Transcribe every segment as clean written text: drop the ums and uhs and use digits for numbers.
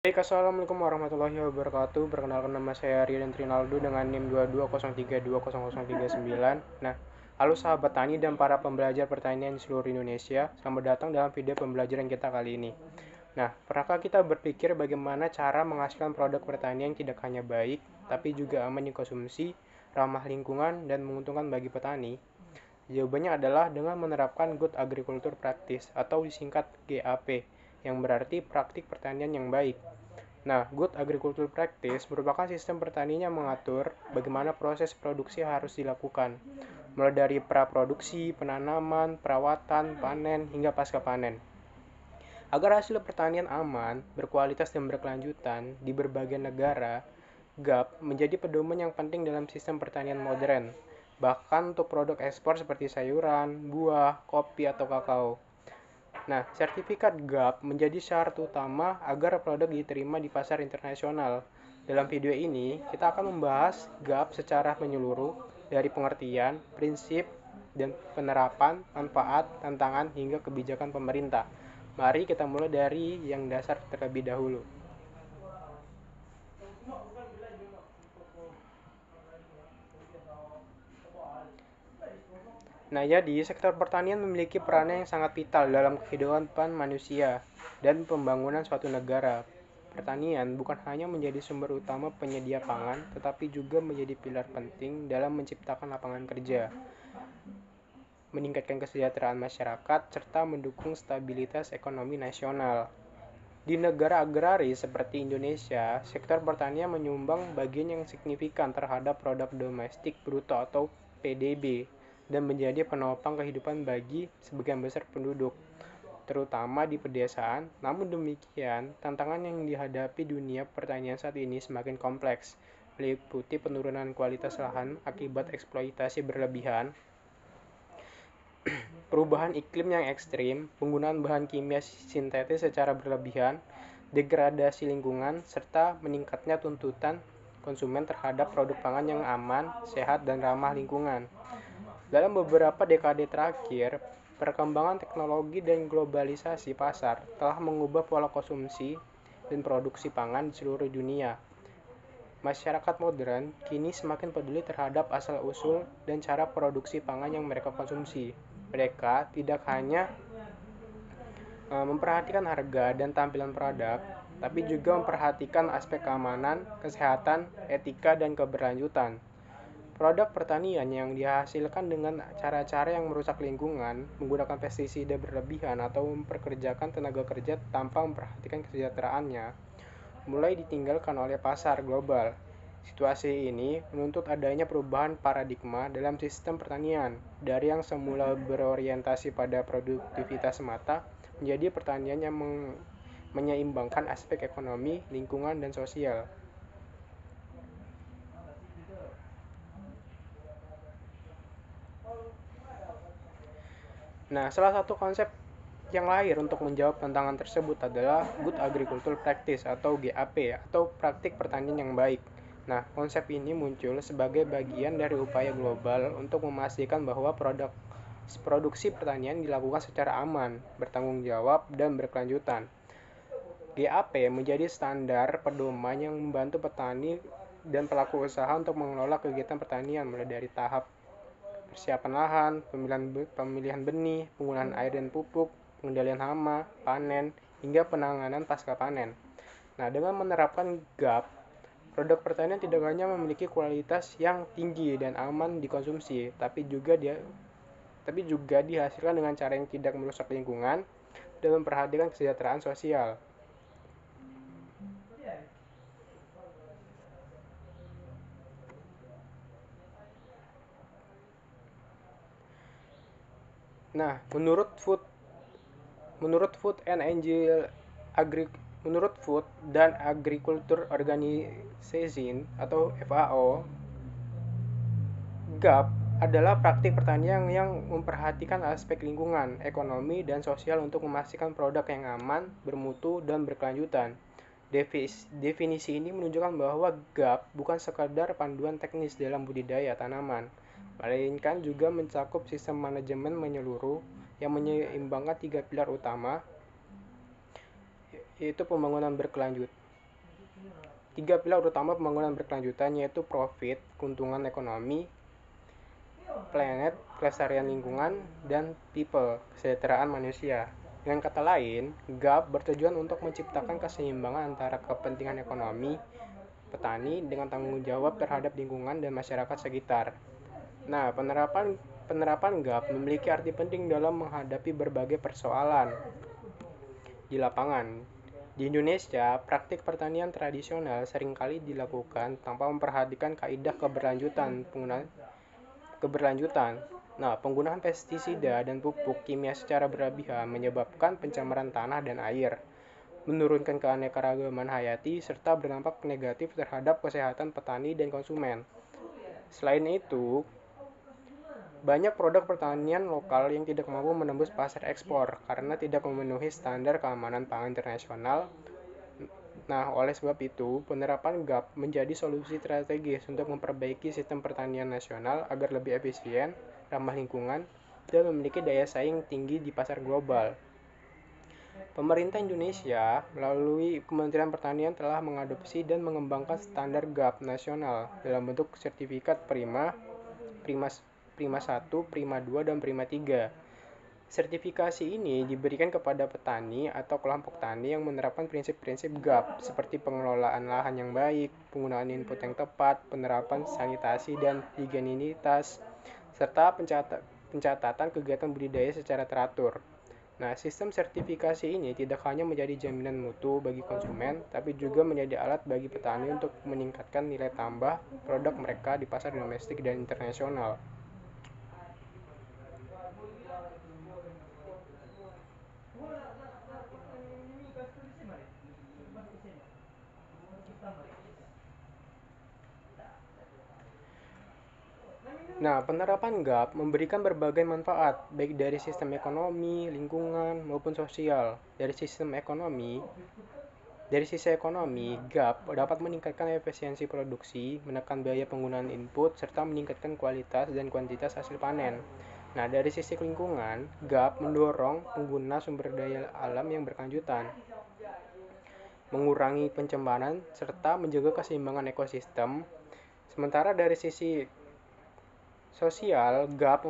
Baik, assalamualaikum warahmatullahi wabarakatuh. Perkenalkan, nama saya Rian Trinaldo dengan NIM 2203200039. Nah, halo sahabat tani dan para pembelajar pertanian di seluruh Indonesia. Selamat datang dalam video pembelajaran kita kali ini. Nah, pernahkah kita berpikir bagaimana cara menghasilkan produk pertanian yang tidak hanya baik, tapi juga aman dikonsumsi, ramah lingkungan, dan menguntungkan bagi petani? Jawabannya adalah dengan menerapkan Good Agriculture Practice atau disingkat GAP, yang berarti praktik pertanian yang baik. Nah, Good Agriculture Practice merupakan sistem pertanian yang mengatur bagaimana proses produksi harus dilakukan, mulai dari praproduksi, penanaman, perawatan, panen, hingga pasca panen. Agar hasil pertanian aman, berkualitas dan berkelanjutan di berbagai negara, GAP menjadi pedoman yang penting dalam sistem pertanian modern, bahkan untuk produk ekspor seperti sayuran, buah, kopi, atau kakao. Nah, sertifikat GAP menjadi syarat utama agar produk diterima di pasar internasional. Dalam video ini, kita akan membahas GAP secara menyeluruh dari pengertian, prinsip, dan penerapan, manfaat, tantangan, hingga kebijakan pemerintah. Mari kita mulai dari yang dasar terlebih dahulu. Nah, jadi sektor pertanian memiliki peran yang sangat vital dalam kehidupan manusia dan pembangunan suatu negara. Pertanian bukan hanya menjadi sumber utama penyedia pangan, tetapi juga menjadi pilar penting dalam menciptakan lapangan kerja, meningkatkan kesejahteraan masyarakat, serta mendukung stabilitas ekonomi nasional. Di negara agraris seperti Indonesia, sektor pertanian menyumbang bagian yang signifikan terhadap produk domestik bruto atau PDB dan menjadi penopang kehidupan bagi sebagian besar penduduk, terutama di pedesaan. Namun demikian, tantangan yang dihadapi dunia pertanian saat ini semakin kompleks, meliputi penurunan kualitas lahan akibat eksploitasi berlebihan, perubahan iklim yang ekstrim, penggunaan bahan kimia sintetis secara berlebihan, degradasi lingkungan, serta meningkatnya tuntutan konsumen terhadap produk pangan yang aman, sehat, dan ramah lingkungan. Dalam beberapa dekade terakhir, perkembangan teknologi dan globalisasi pasar telah mengubah pola konsumsi dan produksi pangan di seluruh dunia. Masyarakat modern kini semakin peduli terhadap asal-usul dan cara produksi pangan yang mereka konsumsi. Mereka tidak hanya memperhatikan harga dan tampilan produk, tapi juga memperhatikan aspek keamanan, kesehatan, etika, dan keberlanjutan. Produk pertanian yang dihasilkan dengan cara-cara yang merusak lingkungan, menggunakan pestisida berlebihan, atau memperkerjakan tenaga kerja tanpa memperhatikan kesejahteraannya, mulai ditinggalkan oleh pasar global. Situasi ini menuntut adanya perubahan paradigma dalam sistem pertanian, dari yang semula berorientasi pada produktivitas semata, menjadi pertanian yang menyeimbangkan aspek ekonomi, lingkungan, dan sosial. Nah, salah satu konsep yang lahir untuk menjawab tantangan tersebut adalah Good Agricultural Practice atau GAP atau praktik pertanian yang baik. Nah, konsep ini muncul sebagai bagian dari upaya global untuk memastikan bahwa produksi pertanian dilakukan secara aman, bertanggung jawab, dan berkelanjutan. GAP menjadi standar pedoman yang membantu petani dan pelaku usaha untuk mengelola kegiatan pertanian mulai dari tahap persiapan lahan, pemilihan benih, penggunaan air dan pupuk, pengendalian hama, panen, hingga penanganan pasca panen. Nah, dengan menerapkan GAP, produk pertanian tidak hanya memiliki kualitas yang tinggi dan aman dikonsumsi, tapi juga dihasilkan dengan cara yang tidak merusak lingkungan dan memperhatikan kesejahteraan sosial. Nah, menurut Food and Angel Agri menurut Food dan Agriculture Organization atau FAO, GAP adalah praktik pertanian yang memperhatikan aspek lingkungan, ekonomi, dan sosial untuk memastikan produk yang aman, bermutu, dan berkelanjutan. Definisi ini menunjukkan bahwa GAP bukan sekadar panduan teknis dalam budidaya tanaman, melainkan juga mencakup sistem manajemen menyeluruh yang menyeimbangkan tiga pilar utama, yaitu pembangunan berkelanjutan. Tiga pilar utama pembangunan berkelanjutan yaitu profit, keuntungan ekonomi, planet, kelestarian lingkungan, dan people, kesejahteraan manusia. Dengan kata lain, GAP bertujuan untuk menciptakan keseimbangan antara kepentingan ekonomi, petani dengan tanggung jawab terhadap lingkungan dan masyarakat sekitar. Nah, penerapan GAP memiliki arti penting dalam menghadapi berbagai persoalan di lapangan. Di Indonesia, praktik pertanian tradisional seringkali dilakukan tanpa memperhatikan kaidah keberlanjutan. Nah, penggunaan pestisida dan pupuk kimia secara berlebihan menyebabkan pencemaran tanah dan air, menurunkan keanekaragaman hayati, serta berdampak negatif terhadap kesehatan petani dan konsumen. Selain itu, banyak produk pertanian lokal yang tidak mampu menembus pasar ekspor karena tidak memenuhi standar keamanan pangan internasional. Nah, oleh sebab itu, penerapan GAP menjadi solusi strategis untuk memperbaiki sistem pertanian nasional agar lebih efisien, ramah lingkungan, dan memiliki daya saing tinggi di pasar global. Pemerintah Indonesia melalui Kementerian Pertanian telah mengadopsi dan mengembangkan standar GAP nasional dalam bentuk sertifikat Prima, Prima, Prima 1, Prima 2, dan Prima 3. Sertifikasi ini diberikan kepada petani atau kelompok tani yang menerapkan prinsip-prinsip GAP seperti pengelolaan lahan yang baik, penggunaan input yang tepat, penerapan sanitasi dan higienitas, serta pencatatan kegiatan budidaya secara teratur. Nah, sistem sertifikasi ini tidak hanya menjadi jaminan mutu bagi konsumen, tapi juga menjadi alat bagi petani untuk meningkatkan nilai tambah produk mereka di pasar domestik dan internasional. Nah, penerapan GAP memberikan berbagai manfaat, baik dari sistem ekonomi, lingkungan, maupun sosial. Dari sisi ekonomi, GAP dapat meningkatkan efisiensi produksi, menekan biaya penggunaan input, serta meningkatkan kualitas dan kuantitas hasil panen. Nah, dari sisi lingkungan, GAP mendorong pengguna sumber daya alam yang berkelanjutan, mengurangi pencemaran, serta menjaga keseimbangan ekosistem. Sementara dari sisi sosial, GAP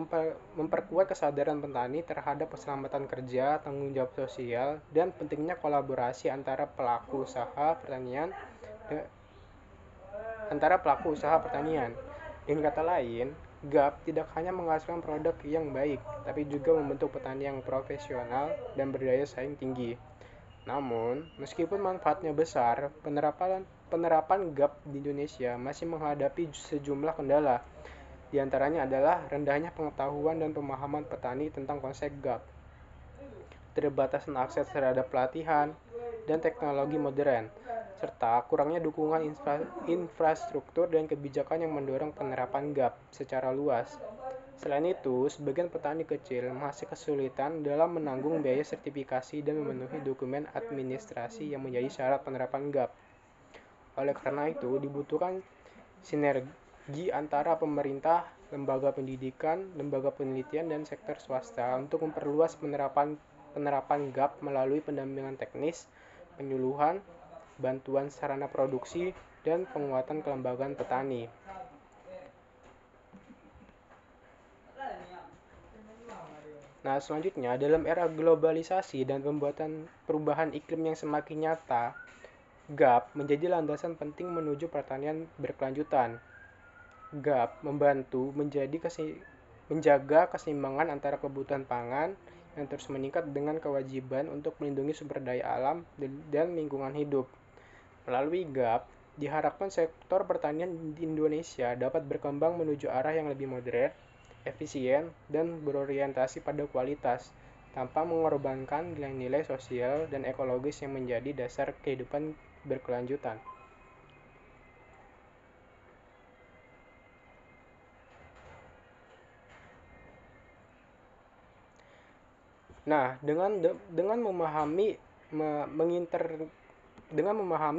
memperkuat kesadaran petani terhadap keselamatan kerja, tanggung jawab sosial, dan pentingnya kolaborasi antara pelaku usaha pertanian. Dengan kata lain, GAP tidak hanya menghasilkan produk yang baik, tapi juga membentuk petani yang profesional dan berdaya saing tinggi. Namun, meskipun manfaatnya besar, penerapan GAP di Indonesia masih menghadapi sejumlah kendala. Di antaranya adalah rendahnya pengetahuan dan pemahaman petani tentang konsep GAP, keterbatasan akses terhadap pelatihan dan teknologi modern, serta kurangnya dukungan infrastruktur dan kebijakan yang mendorong penerapan GAP secara luas. Selain itu, sebagian petani kecil masih kesulitan dalam menanggung biaya sertifikasi dan memenuhi dokumen administrasi yang menjadi syarat penerapan GAP. Oleh karena itu, dibutuhkan sinergi antara pemerintah, lembaga pendidikan, lembaga penelitian, dan sektor swasta untuk memperluas penerapan GAP melalui pendampingan teknis, penyuluhan, bantuan sarana produksi, dan penguatan kelembagaan petani. Nah, selanjutnya, dalam era globalisasi dan perubahan iklim yang semakin nyata, GAP menjadi landasan penting menuju pertanian berkelanjutan. GAP membantu menjaga keseimbangan antara kebutuhan pangan yang terus meningkat dengan kewajiban untuk melindungi sumber daya alam dan lingkungan hidup. Melalui GAP, diharapkan sektor pertanian di Indonesia dapat berkembang menuju arah yang lebih modern, efisien, dan berorientasi pada kualitas, tanpa mengorbankan nilai-nilai sosial dan ekologis yang menjadi dasar kehidupan berkelanjutan. Nah, dengan memahami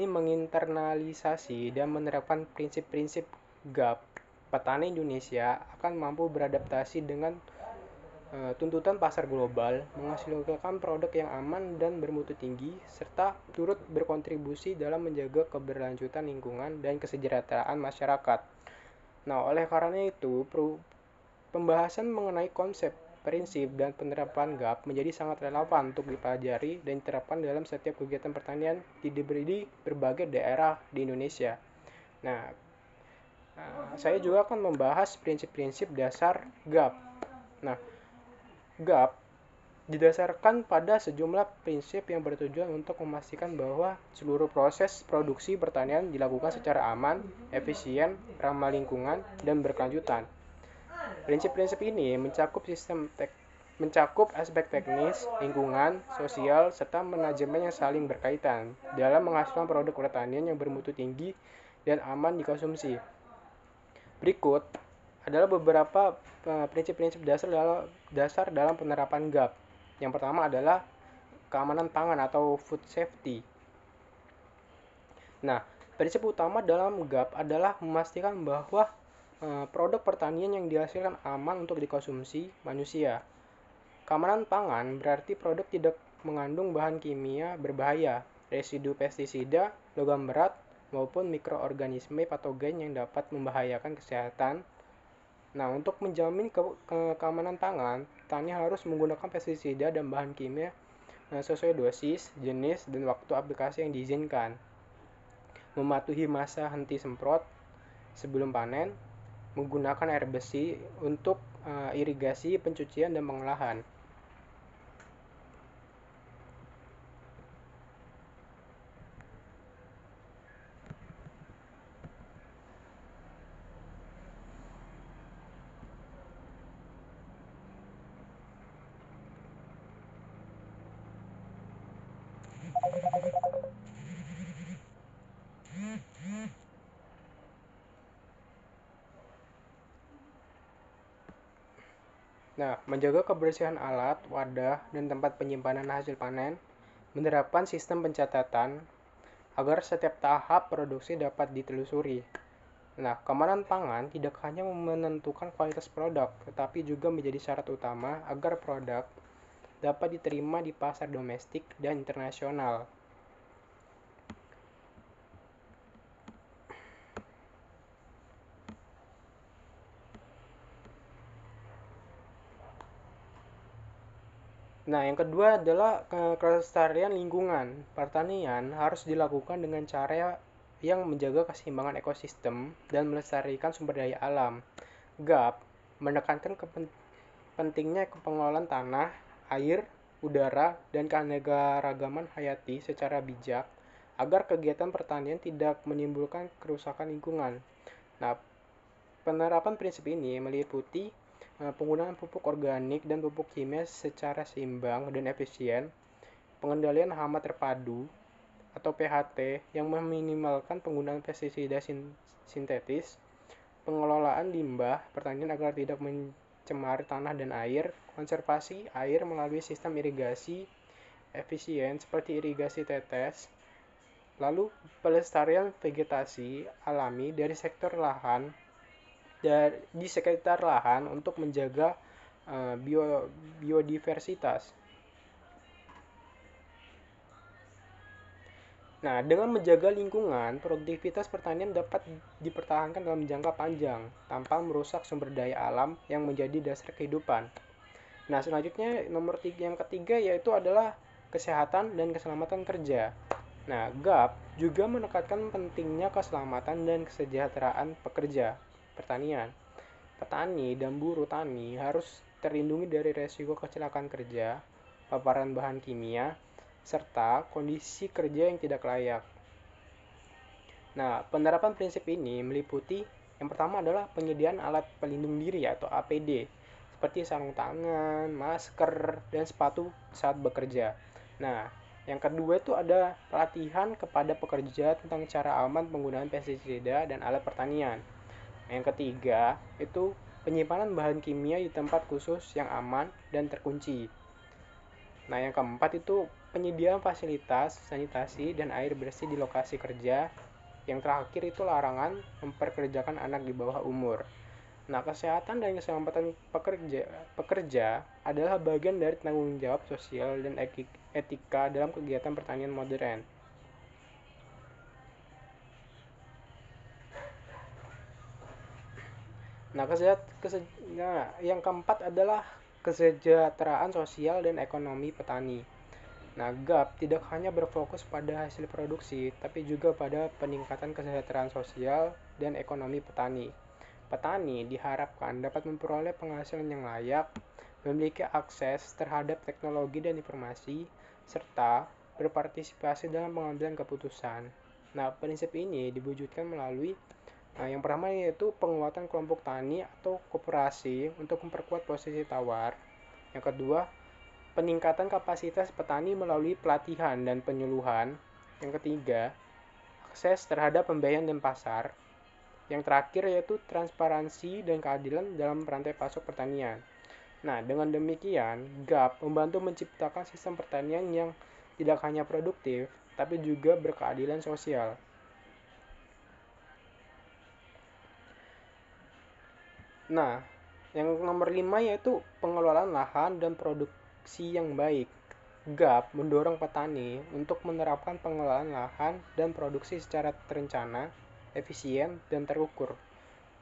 menginternalisasi dan menerapkan prinsip-prinsip GAP, petani Indonesia akan mampu beradaptasi dengan tuntutan pasar global, menghasilkan produk yang aman dan bermutu tinggi, serta turut berkontribusi dalam menjaga keberlanjutan lingkungan dan kesejahteraan masyarakat. Nah, oleh karena itu, pembahasan mengenai konsep, prinsip, dan penerapan GAP menjadi sangat relevan untuk dipelajari dan diterapkan dalam setiap kegiatan pertanian di berbagai daerah di Indonesia. Nah, saya juga akan membahas prinsip-prinsip dasar GAP. Nah, GAP didasarkan pada sejumlah prinsip yang bertujuan untuk memastikan bahwa seluruh proses produksi pertanian dilakukan secara aman, efisien, ramah lingkungan, dan berkelanjutan. Prinsip-prinsip ini mencakup aspek teknis, lingkungan, sosial, serta manajemen yang saling berkaitan dalam menghasilkan produk pertanian yang bermutu tinggi dan aman dikonsumsi. Berikut adalah beberapa prinsip-prinsip dasar dalam penerapan GAP. Yang pertama adalah keamanan pangan atau food safety. Nah, prinsip utama dalam GAP adalah memastikan bahwa produk pertanian yang dihasilkan aman untuk dikonsumsi manusia. Keamanan pangan berarti produk tidak mengandung bahan kimia berbahaya, residu pestisida, logam berat, maupun mikroorganisme patogen yang dapat membahayakan kesehatan. Nah, untuk menjamin keamanan pangan, petani harus menggunakan pestisida dan bahan kimia sesuai dosis, jenis, dan waktu aplikasi yang diizinkan. Mematuhi masa henti semprot sebelum panen, menggunakan air bersih untuk irigasi, pencucian, dan pengolahan. Nah, menjaga kebersihan alat, wadah, dan tempat penyimpanan hasil panen, menerapkan sistem pencatatan agar setiap tahap produksi dapat ditelusuri. Nah, keamanan pangan tidak hanya menentukan kualitas produk, tetapi juga menjadi syarat utama agar produk dapat diterima di pasar domestik dan internasional. Nah, yang kedua adalah kelestarian lingkungan. Pertanian harus dilakukan dengan cara yang menjaga keseimbangan ekosistem dan melestarikan sumber daya alam. GAP menekankan pentingnya pengelolaan tanah, air, udara, dan keanekaragaman hayati secara bijak agar kegiatan pertanian tidak menimbulkan kerusakan lingkungan. Nah, penerapan prinsip ini meliputi penggunaan pupuk organik dan pupuk kimia secara seimbang dan efisien, pengendalian hama terpadu atau PHT yang meminimalkan penggunaan pestisida sintetis, pengelolaan limbah pertanian agar tidak mencemari tanah dan air, konservasi air melalui sistem irigasi efisien seperti irigasi tetes, lalu pelestarian vegetasi alami dari sektor lahan di sekitar lahan untuk menjaga biodiversitas. Nah, dengan menjaga lingkungan, produktivitas pertanian dapat dipertahankan dalam jangka panjang tanpa merusak sumber daya alam yang menjadi dasar kehidupan. Nah, selanjutnya yang ketiga yaitu adalah kesehatan dan keselamatan kerja. Nah, GAP juga menekankan pentingnya keselamatan dan kesejahteraan pekerja pertanian. Petani dan buruh tani harus terlindungi dari resiko kecelakaan kerja, paparan bahan kimia, serta kondisi kerja yang tidak layak. Nah, penerapan prinsip ini meliputi yang pertama adalah penyediaan alat pelindung diri atau APD, seperti sarung tangan, masker, dan sepatu saat bekerja. Nah, yang kedua itu ada pelatihan kepada pekerja tentang cara aman penggunaan pestisida dan alat pertanian. Yang ketiga, itu penyimpanan bahan kimia di tempat khusus yang aman dan terkunci. Nah, yang keempat itu penyediaan fasilitas sanitasi dan air bersih di lokasi kerja. Yang terakhir itu larangan memperkerjakan anak di bawah umur. Nah, kesehatan dan keselamatan pekerja adalah bagian dari tanggung jawab sosial dan etika dalam kegiatan pertanian modern. Nah, yang keempat adalah kesejahteraan sosial dan ekonomi petani. Nah, GAP tidak hanya berfokus pada hasil produksi, tapi juga pada peningkatan kesejahteraan sosial dan ekonomi petani. Petani diharapkan dapat memperoleh penghasilan yang layak, memiliki akses terhadap teknologi dan informasi, serta berpartisipasi dalam pengambilan keputusan. Nah, prinsip ini diwujudkan melalui yang pertama yaitu penguatan kelompok tani atau koperasi untuk memperkuat posisi tawar. Yang kedua, peningkatan kapasitas petani melalui pelatihan dan penyuluhan. Yang ketiga, akses terhadap pembiayaan dan pasar. Yang terakhir yaitu transparansi dan keadilan dalam rantai pasok pertanian. Nah, dengan demikian, GAP membantu menciptakan sistem pertanian yang tidak hanya produktif, tapi juga berkeadilan sosial. Nah, yang nomor 5 yaitu pengelolaan lahan dan produksi yang baik. GAP mendorong petani untuk menerapkan pengelolaan lahan dan produksi secara terencana, efisien, dan terukur.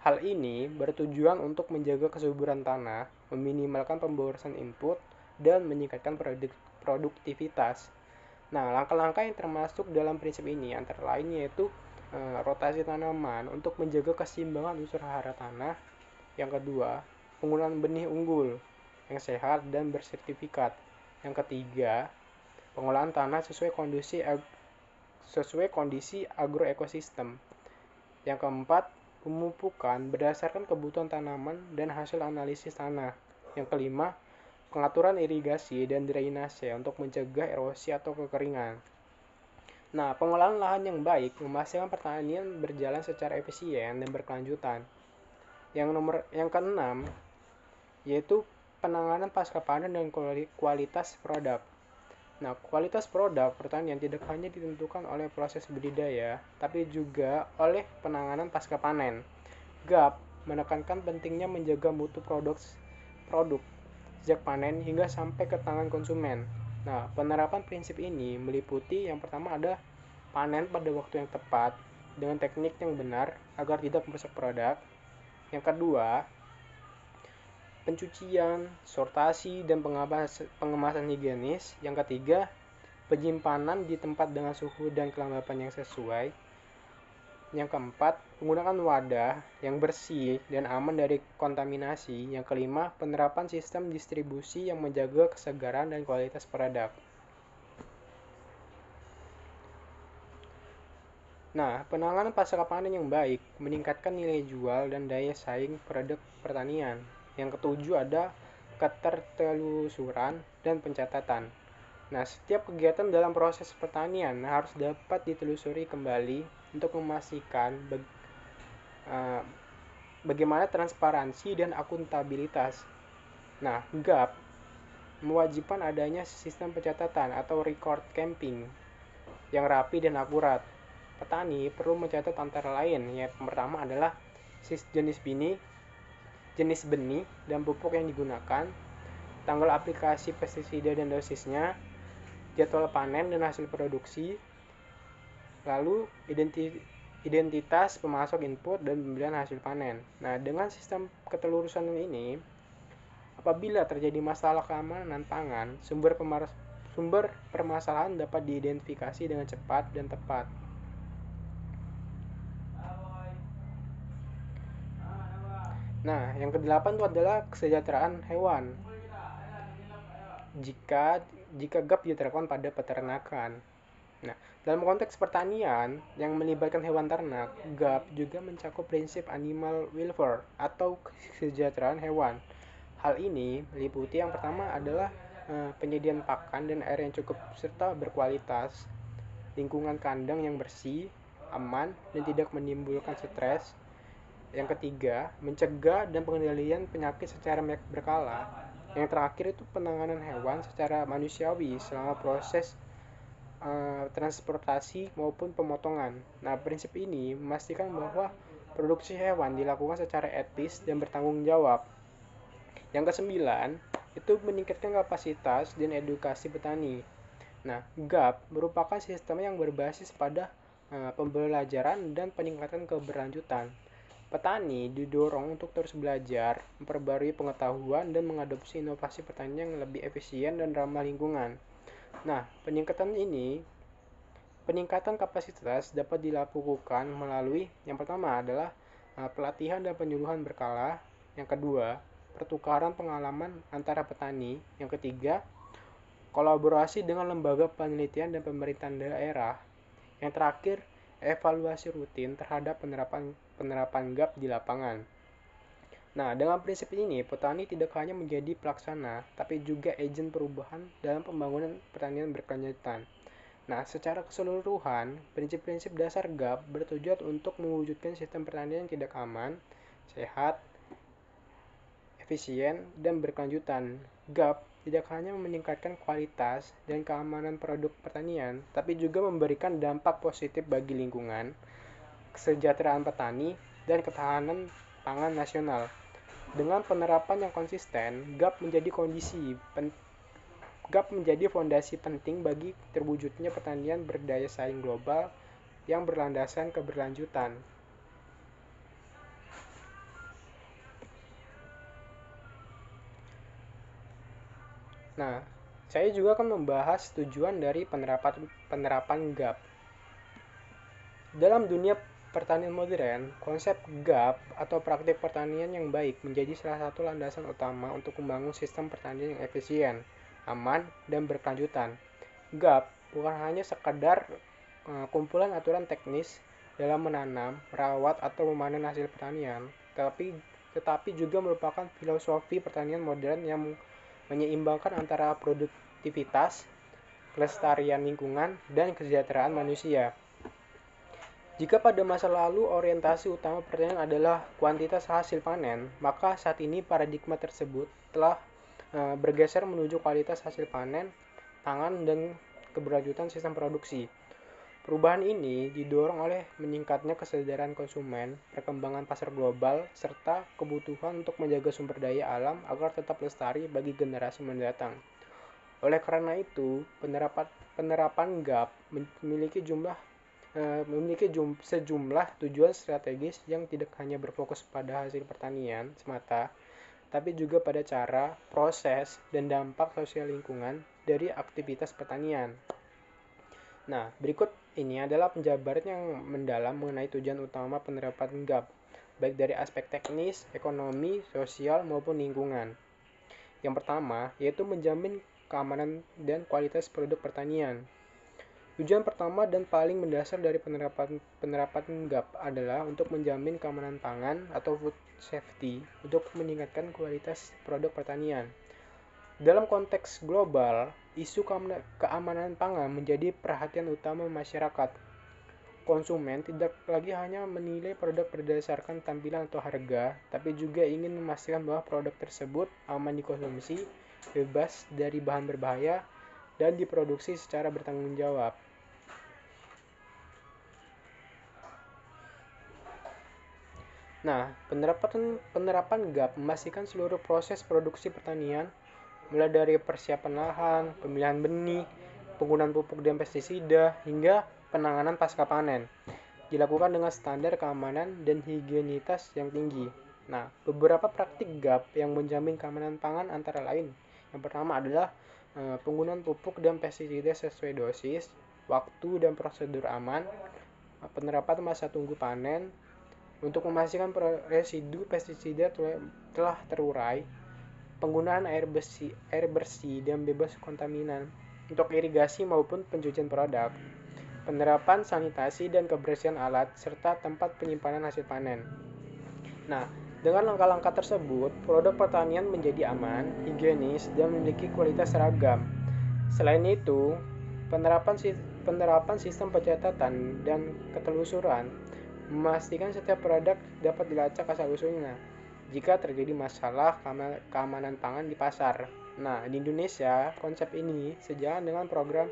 Hal ini bertujuan untuk menjaga kesuburan tanah, meminimalkan pemborosan input, dan meningkatkan produktivitas. Nah, langkah-langkah yang termasuk dalam prinsip ini antara lain yaitu rotasi tanaman untuk menjaga keseimbangan unsur hara tanah. Yang kedua, penggunaan benih unggul yang sehat dan bersertifikat. Yang ketiga, pengolahan tanah sesuai kondisi agroekosistem. Yang keempat, pemupukan berdasarkan kebutuhan tanaman dan hasil analisis tanah. Yang kelima, pengaturan irigasi dan drainase untuk mencegah erosi atau kekeringan. Nah, pengolahan lahan yang baik memastikan pertanian berjalan secara efisien dan berkelanjutan. Yang keenam yaitu penanganan pasca panen dan kualitas produk. Nah, kualitas produk pertanian tidak hanya ditentukan oleh proses budidaya, tapi juga oleh penanganan pasca panen. GAP menekankan pentingnya menjaga mutu produk sejak panen hingga sampai ke tangan konsumen. Nah, penerapan prinsip ini meliputi yang pertama ada panen pada waktu yang tepat dengan teknik yang benar agar tidak merusak produk. Yang kedua, pencucian, sortasi, dan pengemasan higienis. Yang ketiga, penyimpanan di tempat dengan suhu dan kelembapan yang sesuai. Yang keempat, menggunakan wadah yang bersih dan aman dari kontaminasi. Yang kelima, penerapan sistem distribusi yang menjaga kesegaran dan kualitas produk. Nah, penanganan pasca panen yang baik meningkatkan nilai jual dan daya saing produk pertanian. Yang ketujuh ada ketertelusuran dan pencatatan. Nah, setiap kegiatan dalam proses pertanian harus dapat ditelusuri kembali untuk memastikan bagaimana transparansi dan akuntabilitas. Nah, GAP mewajibkan adanya sistem pencatatan atau record keeping yang rapi dan akurat. Petani perlu mencatat antara lain, yaitu pertama adalah jenis benih dan pupuk yang digunakan, tanggal aplikasi pestisida dan dosisnya, jadwal panen dan hasil produksi, lalu identitas pemasok input dan pembelian hasil panen. Nah, dengan sistem ketelurusan ini, apabila terjadi masalah keamanan pangan, sumber permasalahan dapat diidentifikasi dengan cepat dan tepat. Nah, yang kedelapan itu adalah kesejahteraan hewan. Jika GAP diterapkan pada peternakan. Nah, dalam konteks pertanian yang melibatkan hewan ternak, GAP juga mencakup prinsip animal welfare atau kesejahteraan hewan. Hal ini meliputi yang pertama adalah penyediaan pakan dan air yang cukup serta berkualitas, lingkungan kandang yang bersih, aman, dan tidak menimbulkan stres. Yang ketiga, mencegah dan pengendalian penyakit secara berkala. Yang terakhir itu penanganan hewan secara manusiawi selama proses transportasi maupun pemotongan. Nah, prinsip ini memastikan bahwa Produksi hewan dilakukan secara etis dan bertanggung jawab. Yang kesembilan, itu meningkatkan kapasitas dan edukasi petani. Nah, GAP merupakan sistem yang berbasis pada pembelajaran dan peningkatan keberlanjutan. Petani didorong untuk terus belajar, memperbarui pengetahuan, dan mengadopsi inovasi pertanian yang lebih efisien dan ramah lingkungan. Nah, peningkatan kapasitas dapat dilakukan melalui yang pertama adalah pelatihan dan penyuluhan berkala, yang kedua, pertukaran pengalaman antara petani, yang ketiga, kolaborasi dengan lembaga penelitian dan pemerintahan daerah, yang terakhir, evaluasi rutin terhadap penerapan GAP di lapangan. Nah, dengan prinsip ini, petani tidak hanya menjadi pelaksana, tapi juga agen perubahan dalam pembangunan pertanian berkelanjutan. Nah, secara keseluruhan, prinsip-prinsip dasar GAP bertujuan untuk mewujudkan sistem pertanian yang tidak aman, sehat, efisien, dan berkelanjutan. GAP tidak hanya meningkatkan kualitas dan keamanan produk pertanian, tapi juga memberikan dampak positif bagi lingkungan, kesejahteraan petani, dan ketahanan pangan nasional. Dengan penerapan yang konsisten, GAP menjadi fondasi penting bagi terwujudnya pertanian berdaya saing global yang berlandaskan keberlanjutan. Nah, saya juga akan membahas tujuan dari penerapan GAP. Dalam dunia pertanian modern, konsep GAP atau praktik pertanian yang baik menjadi salah satu landasan utama untuk membangun sistem pertanian yang efisien, aman, dan berkelanjutan. GAP bukan hanya sekadar kumpulan aturan teknis dalam menanam, merawat, atau memanen hasil pertanian, tetapi juga merupakan filosofi pertanian modern yang menyeimbangkan antara produktivitas, kelestarian lingkungan, dan kesejahteraan manusia. Jika pada masa lalu orientasi utama pertanian adalah kuantitas hasil panen, maka saat ini paradigma tersebut telah bergeser menuju kualitas hasil panen, pangan, dan keberlanjutan sistem produksi. Perubahan ini didorong oleh meningkatnya kesadaran konsumen, perkembangan pasar global, serta kebutuhan untuk menjaga sumber daya alam agar tetap lestari bagi generasi mendatang. Oleh karena itu, penerapan GAP memiliki sejumlah tujuan strategis yang tidak hanya berfokus pada hasil pertanian semata, tapi juga pada cara, proses, dan dampak sosial lingkungan dari aktivitas pertanian. Nah, berikut ini adalah penjabaran yang mendalam mengenai tujuan utama penerapan GAP, baik dari aspek teknis, ekonomi, sosial, maupun lingkungan. Yang pertama, yaitu menjamin keamanan dan kualitas produk pertanian. Tujuan pertama dan paling mendasar dari penerapan GAP adalah untuk menjamin keamanan pangan atau food safety untuk meningkatkan kualitas produk pertanian. Dalam konteks global, isu keamanan pangan menjadi perhatian utama masyarakat. Konsumen tidak lagi hanya menilai produk berdasarkan tampilan atau harga, tapi juga ingin memastikan bahwa produk tersebut aman dikonsumsi, bebas dari bahan berbahaya, dan diproduksi secara bertanggung jawab. Nah, penerapan GAP memastikan seluruh proses produksi pertanian, mulai dari persiapan lahan, pemilihan benih, penggunaan pupuk dan pestisida, hingga penanganan pasca panen, dilakukan dengan standar keamanan dan higienitas yang tinggi. Nah, beberapa praktik GAP yang menjamin keamanan pangan antara lain. Yang pertama adalah penggunaan pupuk dan pestisida sesuai dosis, waktu dan prosedur aman, penerapan masa tunggu panen, untuk memastikan residu pestisida telah terurai, penggunaan air bersih dan bebas kontaminan untuk irigasi maupun pencucian produk, penerapan sanitasi dan kebersihan alat, serta tempat penyimpanan hasil panen. Nah, dengan langkah-langkah tersebut, produk pertanian menjadi aman, higienis, dan memiliki kualitas seragam. Selain itu, penerapan sistem pencatatan dan ketelusuran memastikan setiap produk dapat dilacak asal-usulnya jika terjadi masalah keamanan pangan di pasar. Nah, di Indonesia, konsep ini sejalan dengan program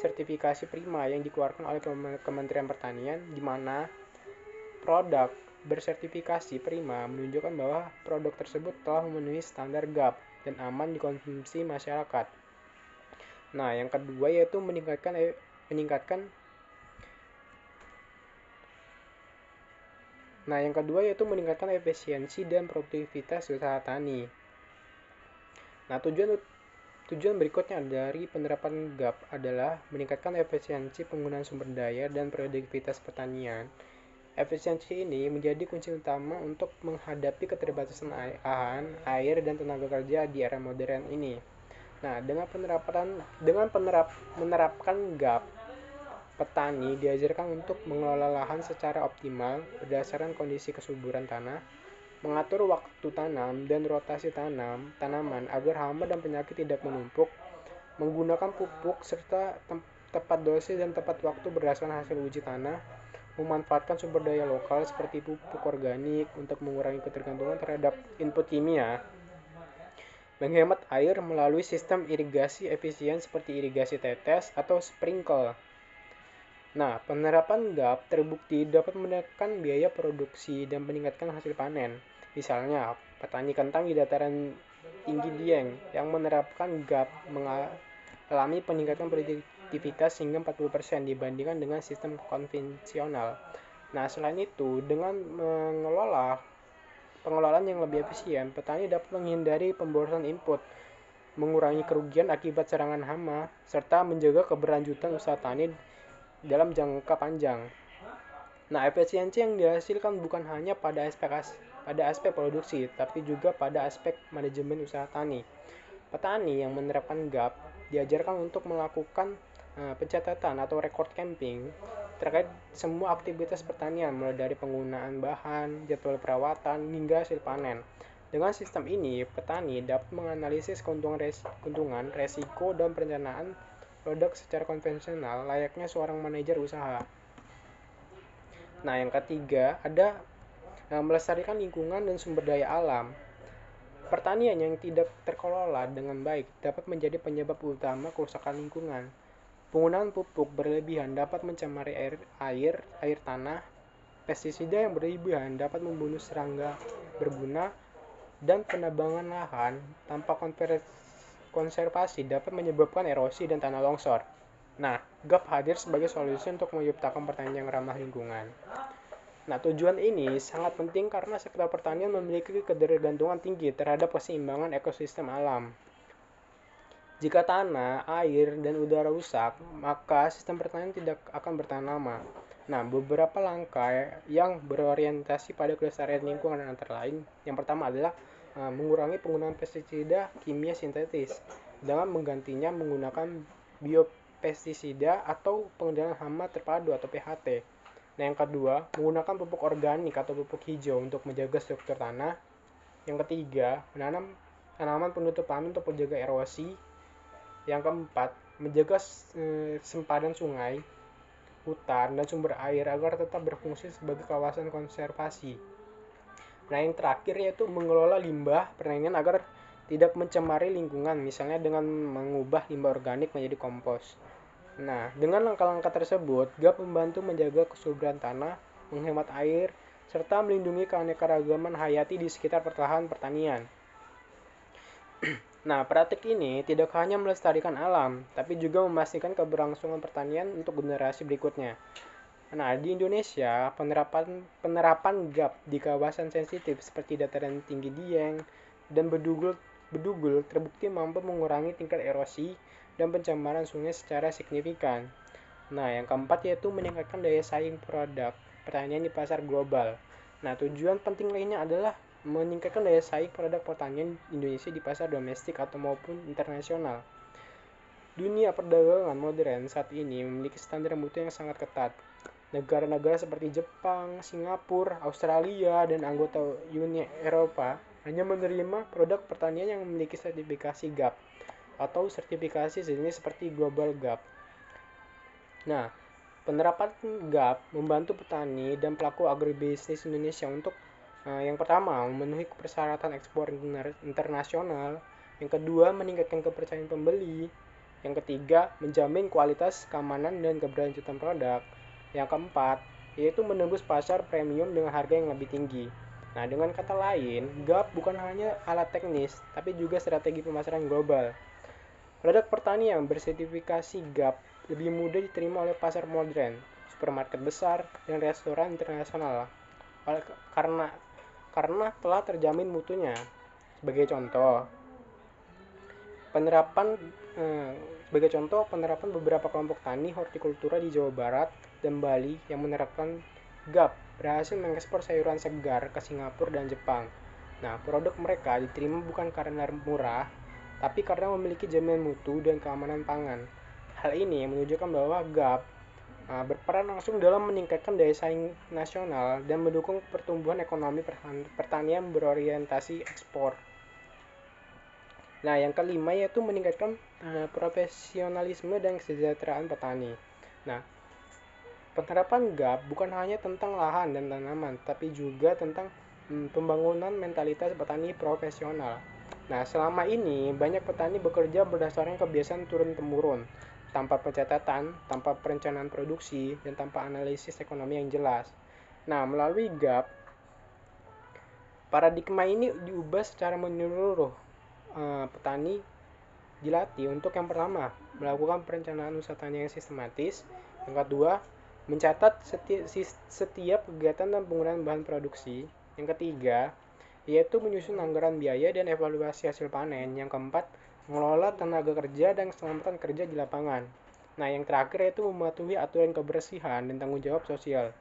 sertifikasi prima yang dikeluarkan oleh Kementerian Pertanian, di mana produk bersertifikasi prima menunjukkan bahwa produk tersebut telah memenuhi standar GAP dan aman dikonsumsi masyarakat. Nah, yang kedua yaitu meningkatkan efisiensi dan produktivitas usaha tani. Nah, tujuan berikutnya dari penerapan GAP adalah meningkatkan efisiensi penggunaan sumber daya dan produktivitas pertanian. Efisiensi ini menjadi kunci utama untuk menghadapi keterbatasan lahan, air, dan tenaga kerja di era modern ini. Nah, dengan menerapkan GAP, petani diajarkan untuk mengelola lahan secara optimal berdasarkan kondisi kesuburan tanah, mengatur waktu tanam dan rotasi tanaman agar hama dan penyakit tidak menumpuk, menggunakan pupuk serta tepat dosis dan tepat waktu berdasarkan hasil uji tanah, memanfaatkan sumber daya lokal seperti pupuk organik untuk mengurangi ketergantungan terhadap input kimia, menghemat air melalui sistem irigasi efisien seperti irigasi tetes atau sprinkle. Nah, penerapan GAP terbukti dapat menekan biaya produksi dan meningkatkan hasil panen. Misalnya, petani kentang di dataran tinggi Dieng yang menerapkan GAP mengalami peningkatan produktivitas hingga 40% dibandingkan dengan sistem konvensional. Nah, selain itu, dengan pengelolaan yang lebih efisien, petani dapat menghindari pemborosan input, mengurangi kerugian akibat serangan hama, serta menjaga keberlanjutan usaha tani dalam jangka panjang. Nah, efisiensi yang dihasilkan bukan hanya pada aspek produksi, tapi juga pada aspek manajemen usaha tani. Petani yang menerapkan GAP diajarkan untuk melakukan pencatatan atau record keeping terkait semua aktivitas pertanian, mulai dari penggunaan bahan, jadwal perawatan, hingga hasil panen. Dengan sistem ini, petani dapat menganalisis keuntungan, resiko, dan perencanaan produk secara konvensional layaknya seorang manajer usaha. Nah, yang ketiga ada melestarikan lingkungan dan sumber daya alam. Pertanian yang tidak terkelola dengan baik dapat menjadi penyebab utama kerusakan lingkungan. Penggunaan pupuk berlebihan dapat mencemari air tanah. Pestisida yang berlebihan dapat membunuh serangga berguna, dan penebangan lahan tanpa konservasi dapat menyebabkan erosi dan tanah longsor. Nah, GAP hadir sebagai solusi untuk menciptakan pertanian yang ramah lingkungan. Nah, tujuan ini sangat penting karena sektor pertanian memiliki ketergantungan tinggi terhadap keseimbangan ekosistem alam. Jika tanah, air, dan udara rusak, maka sistem pertanian tidak akan bertahan lama. Nah, beberapa langkah yang berorientasi pada kelestarian lingkungan antara lain, yang pertama adalah mengurangi penggunaan pestisida kimia sintetis dengan menggantinya menggunakan biopestisida atau pengendalian hama terpadu atau PHT. Nah, yang kedua, menggunakan pupuk organik atau pupuk hijau untuk menjaga struktur tanah. Yang ketiga, menanam tanaman penutup tanah untuk menjaga erosi. Yang keempat, menjaga sempadan sungai, hutan, dan sumber air agar tetap berfungsi sebagai kawasan konservasi. Nah, yang terakhir yaitu mengelola limbah pertanian agar tidak mencemari lingkungan, misalnya dengan mengubah limbah organik menjadi kompos. Nah, dengan langkah-langkah tersebut, GAP membantu menjaga kesuburan tanah, menghemat air, serta melindungi keanekaragaman hayati di sekitar pertanian. Nah, praktik ini tidak hanya melestarikan alam, tapi juga memastikan keberlangsungan pertanian untuk generasi berikutnya. Nah, di Indonesia, penerapan GAP di kawasan sensitif seperti dataran tinggi Dieng dan Bedugul terbukti mampu mengurangi tingkat erosi dan pencemaran sungai secara signifikan. Nah, yang keempat yaitu meningkatkan daya saing produk pertanian di pasar global. Nah, tujuan penting lainnya adalah meningkatkan daya saing produk pertanian Indonesia di pasar domestik atau maupun internasional. Dunia perdagangan modern saat ini memiliki standar mutu yang sangat ketat. Negara-negara seperti Jepang, Singapura, Australia, dan anggota Uni Eropa hanya menerima produk pertanian yang memiliki sertifikasi GAP atau sertifikasi sejenis seperti Global GAP. Nah, penerapan GAP membantu petani dan pelaku agribisnis Indonesia untuk yang pertama, memenuhi persyaratan ekspor internasional. Yang kedua, meningkatkan kepercayaan pembeli. Yang ketiga, menjamin kualitas, keamanan, dan keberlanjutan produk. Yang keempat, yaitu menembus pasar premium dengan harga yang lebih tinggi. Nah, dengan kata lain, GAP bukan hanya alat teknis, tapi juga strategi pemasaran global. Produk pertanian yang bersertifikasi GAP lebih mudah diterima oleh pasar modern, supermarket besar, dan restoran internasional karena karena telah terjamin mutunya. Sebagai contoh, penerapan eh, penerapan beberapa kelompok tani hortikultura di Jawa Barat dan Bali yang menerapkan GAP berhasil mengekspor sayuran segar ke Singapura dan Jepang. Nah, produk mereka diterima bukan karena murah, tapi karena memiliki jaminan mutu dan keamanan pangan. Hal ini menunjukkan bahwa GAP berperan langsung dalam meningkatkan daya saing nasional dan mendukung pertumbuhan ekonomi pertanian berorientasi ekspor. Nah, yang kelima yaitu meningkatkan profesionalisme dan kesejahteraan petani. Nah, penerapan GAP bukan hanya tentang lahan dan tanaman, tapi juga tentang pembangunan mentalitas petani profesional. Nah, selama ini banyak petani bekerja berdasarkan kebiasaan turun-temurun, tanpa pencatatan, tanpa perencanaan produksi, dan tanpa analisis ekonomi yang jelas. Nah, melalui GAP, paradigma ini diubah secara menyeluruh. Petani dilatih untuk yang pertama, melakukan perencanaan usaha tani yang sistematis. Yang kedua, mencatat setiap kegiatan dan penggunaan bahan produksi. Yang ketiga, yaitu menyusun anggaran biaya dan evaluasi hasil panen. Yang keempat, mengelola tenaga kerja dan keselamatan kerja di lapangan. Nah, yang terakhir yaitu mematuhi aturan kebersihan dan tanggung jawab sosial.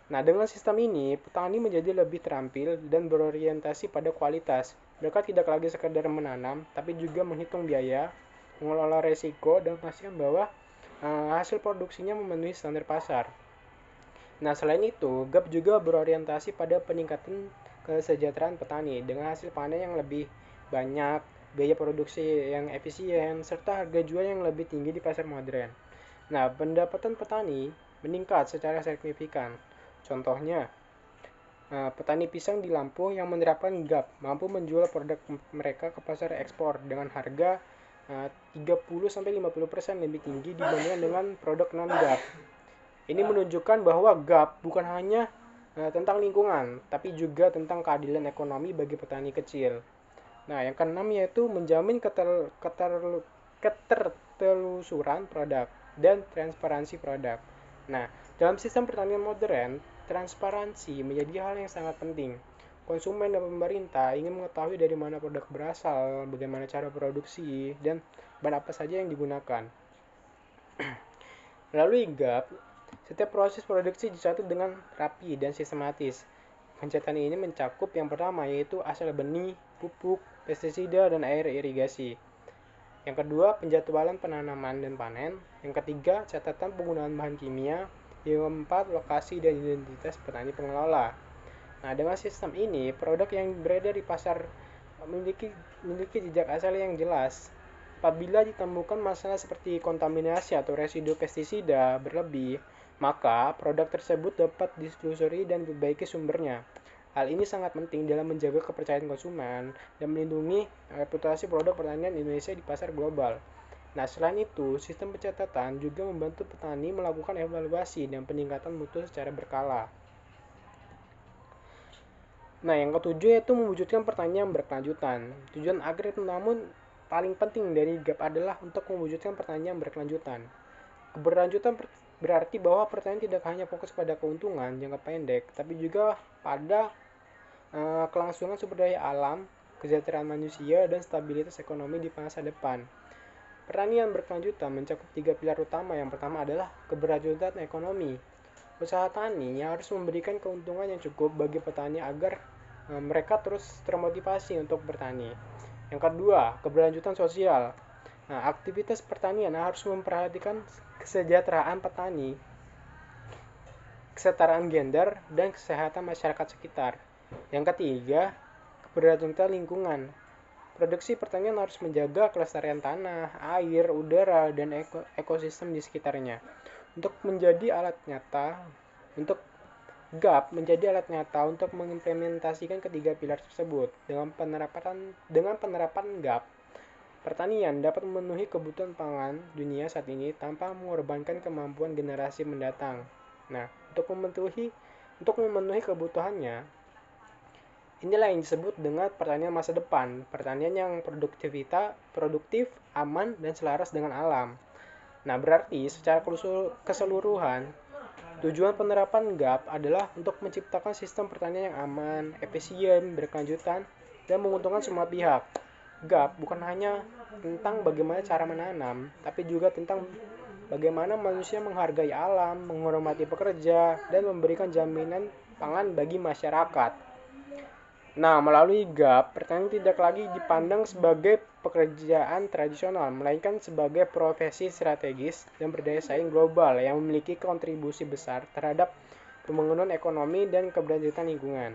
Nah, dengan sistem ini, petani menjadi lebih terampil dan berorientasi pada kualitas. Mereka tidak lagi sekedar menanam, tapi juga menghitung biaya, mengelola resiko, dan memastikan bahwa hasil produksinya memenuhi standar pasar. Nah, selain itu, GAP juga berorientasi pada peningkatan kesejahteraan petani dengan hasil panen yang lebih banyak, biaya produksi yang efisien, serta harga jual yang lebih tinggi di pasar modern. Nah, pendapatan petani meningkat secara signifikan. Contohnya, petani pisang di Lampung yang menerapkan GAP mampu menjual produk mereka ke pasar ekspor dengan harga 30-50% lebih tinggi dibandingkan dengan produk non-GAP. Ini menunjukkan bahwa GAP bukan hanya tentang lingkungan, tapi juga tentang keadilan ekonomi bagi petani kecil. Nah, yang keenam yaitu menjamin ketertelusuran produk dan transparansi produk. Nah, dalam sistem pertanian modern, transparansi menjadi hal yang sangat penting. Konsumen dan pemerintah ingin mengetahui dari mana produk berasal, bagaimana cara produksi, dan bahan apa saja yang digunakan. Melalui GAP, setiap proses produksi dicatat dengan rapi dan sistematis. Pencatatan ini mencakup yang pertama yaitu asal benih, pupuk, pestisida, dan air irigasi. Yang kedua, penjadwalan penanaman dan panen. Yang ketiga, catatan penggunaan bahan kimia. Yang keempat, lokasi dan identitas petani pengelola. Nah, dengan sistem ini, produk yang beredar di pasar memiliki jejak asal yang jelas. Apabila ditemukan masalah seperti kontaminasi atau residu pestisida berlebih, maka produk tersebut dapat ditelusuri dan diperbaiki sumbernya. Hal ini sangat penting dalam menjaga kepercayaan konsumen dan melindungi reputasi produk pertanian Indonesia di pasar global. Nah, selain itu, sistem pencatatan juga membantu petani melakukan evaluasi dan peningkatan mutu secara berkala. Nah, yang ketujuh yaitu mewujudkan pertanian berkelanjutan. Tujuan akhir namun paling penting dari GAP adalah untuk mewujudkan pertanian berkelanjutan. Keberlanjutan berarti bahwa pertanian tidak hanya fokus pada keuntungan jangka pendek, tapi juga pada kelangsungan sumber daya alam, kesejahteraan manusia, dan stabilitas ekonomi di masa depan. Pertanian berkelanjutan mencakup tiga pilar utama. Yang pertama adalah keberlanjutan ekonomi. Usaha tani harus memberikan keuntungan yang cukup bagi petani agar mereka terus termotivasi untuk bertani. Yang kedua, keberlanjutan sosial. Nah, aktivitas pertanian harus memperhatikan kesejahteraan petani, kesetaraan gender, dan kesehatan masyarakat sekitar. Yang ketiga, keberlanjutan lingkungan. Produksi pertanian harus menjaga kelestarian tanah, air, udara, dan ekosistem di sekitarnya. Untuk menjadi alat nyata, untuk GAP menjadi alat nyata untuk mengimplementasikan ketiga pilar tersebut. Dengan penerapan GAP, pertanian dapat memenuhi kebutuhan pangan dunia saat ini tanpa mengorbankan kemampuan generasi mendatang. Nah, Untuk memenuhi kebutuhannya, inilah yang disebut dengan pertanian masa depan, pertanian yang produktif, aman, dan selaras dengan alam. Nah, berarti secara keseluruhan, tujuan penerapan GAP adalah untuk menciptakan sistem pertanian yang aman, efisien, berkelanjutan, dan menguntungkan semua pihak. GAP bukan hanya tentang bagaimana cara menanam, tapi juga tentang bagaimana manusia menghargai alam, menghormati pekerja, dan memberikan jaminan pangan bagi masyarakat. Nah, melalui GAP, pertanian tidak lagi dipandang sebagai pekerjaan tradisional, melainkan sebagai profesi strategis dan berdaya saing global yang memiliki kontribusi besar terhadap pembangunan ekonomi dan keberlanjutan lingkungan.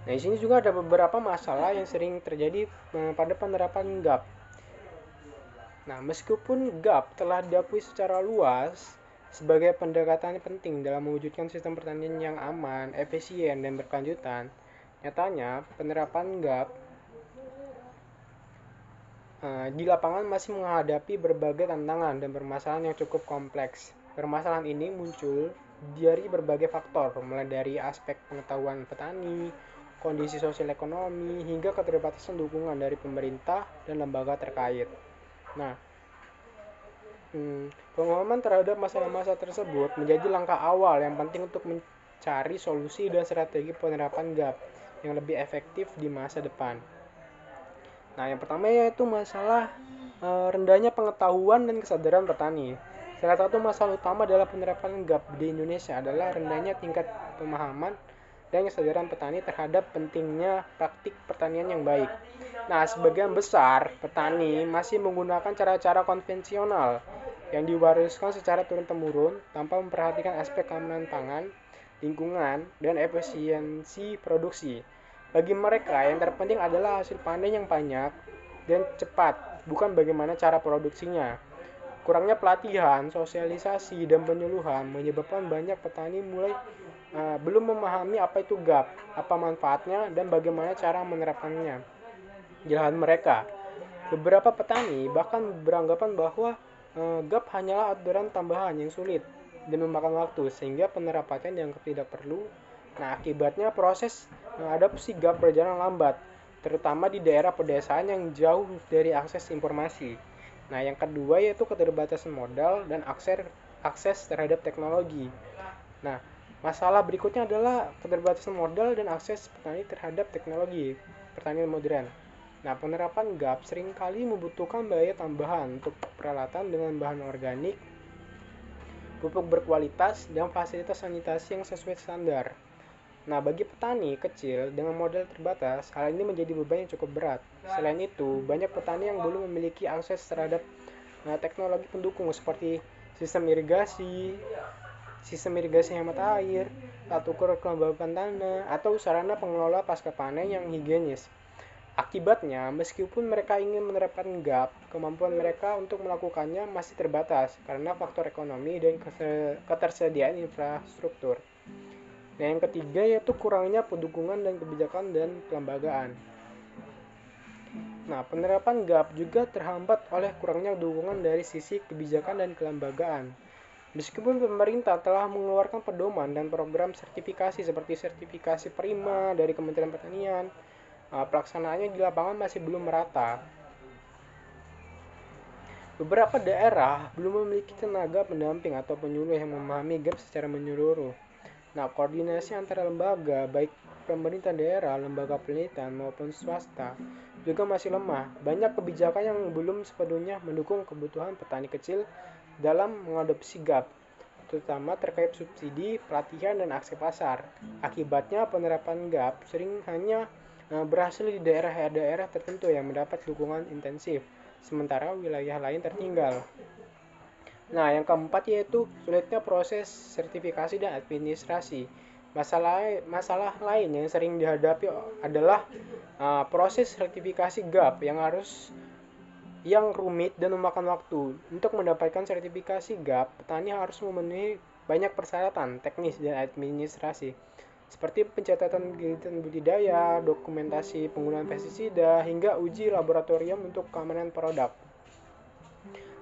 Nah, di sini juga ada beberapa masalah yang sering terjadi pada penerapan GAP. Nah, meskipun GAP telah diakui secara luas sebagai pendekatan penting dalam mewujudkan sistem pertanian yang aman, efisien, dan berkelanjutan, nyatanya penerapan GAP di lapangan masih menghadapi berbagai tantangan dan permasalahan yang cukup kompleks. Permasalahan ini muncul dari berbagai faktor, mulai dari aspek pengetahuan petani, kondisi sosial ekonomi, hingga keterbatasan dukungan dari pemerintah dan lembaga terkait. Nah, pemahaman terhadap masalah-masalah tersebut menjadi langkah awal yang penting untuk mencari solusi dan strategi penerapan GAP yang lebih efektif di masa depan. Nah, yang pertama yaitu masalah rendahnya pengetahuan dan kesadaran petani. Salah satu masalah utama dalam penerapan GAP di Indonesia adalah rendahnya tingkat pemahaman dan kesadaran petani terhadap pentingnya praktik pertanian yang baik. Nah, sebagian besar petani masih menggunakan cara-cara konvensional yang diwariskan secara turun-temurun tanpa memperhatikan aspek keamanan pangan, lingkungan, dan efisiensi produksi. Bagi mereka, yang terpenting adalah hasil panen yang banyak dan cepat, bukan bagaimana cara produksinya. Kurangnya pelatihan, sosialisasi, dan penyuluhan menyebabkan banyak petani belum memahami apa itu GAP, apa manfaatnya, dan bagaimana cara menerapkannya di lahan mereka. Beberapa petani bahkan beranggapan bahwa GAP hanyalah aturan tambahan yang sulit dan memakan waktu, sehingga penerapannya dianggap tidak perlu. Nah, akibatnya proses adopsi GAP berjalan lambat, terutama di daerah pedesaan yang jauh dari akses informasi. Nah, yang kedua yaitu keterbatasan modal dan akses terhadap teknologi. Nah, masalah berikutnya adalah keterbatasan modal dan akses petani terhadap teknologi pertanian modern. Nah, penerapan GAP seringkali membutuhkan biaya tambahan untuk peralatan dengan bahan organik, pupuk berkualitas, dan fasilitas sanitasi yang sesuai standar. Nah, bagi petani kecil dengan modal terbatas, hal ini menjadi beban yang cukup berat. Selain itu, banyak petani yang belum memiliki akses terhadap teknologi pendukung seperti sistem irigasi hemat air, alat ukur kelembaban tanah, atau sarana pengelola pasca panen yang higienis. Akibatnya, meskipun mereka ingin menerapkan GAP, kemampuan mereka untuk melakukannya masih terbatas karena faktor ekonomi dan ketersediaan infrastruktur. Nah, yang ketiga yaitu kurangnya pendukungan dan kebijakan dan kelembagaan. Nah, penerapan GAP juga terhambat oleh kurangnya dukungan dari sisi kebijakan dan kelembagaan. Meskipun pemerintah telah mengeluarkan pedoman dan program sertifikasi seperti sertifikasi prima dari Kementerian Pertanian, pelaksanaannya di lapangan masih belum merata. Beberapa daerah belum memiliki tenaga pendamping atau penyuluh yang memahami GAP secara menyeluruh. Nah, koordinasi antara lembaga, baik pemerintah daerah, lembaga penelitian, maupun swasta, juga masih lemah. Banyak kebijakan yang belum sepenuhnya mendukung kebutuhan petani kecil dalam mengadopsi GAP, terutama terkait subsidi, pelatihan, dan akses pasar. Akibatnya, penerapan GAP sering hanya berhasil di daerah-daerah tertentu yang mendapat dukungan intensif, sementara wilayah lain tertinggal. Nah, yang keempat yaitu sulitnya proses sertifikasi dan administrasi. Masalah lain yang sering dihadapi adalah proses sertifikasi GAP yang rumit dan memakan waktu. Untuk mendapatkan sertifikasi GAP, petani harus memenuhi banyak persyaratan teknis dan administrasi, seperti pencatatan kegiatan budidaya, dokumentasi penggunaan pestisida, hingga uji laboratorium untuk keamanan produk.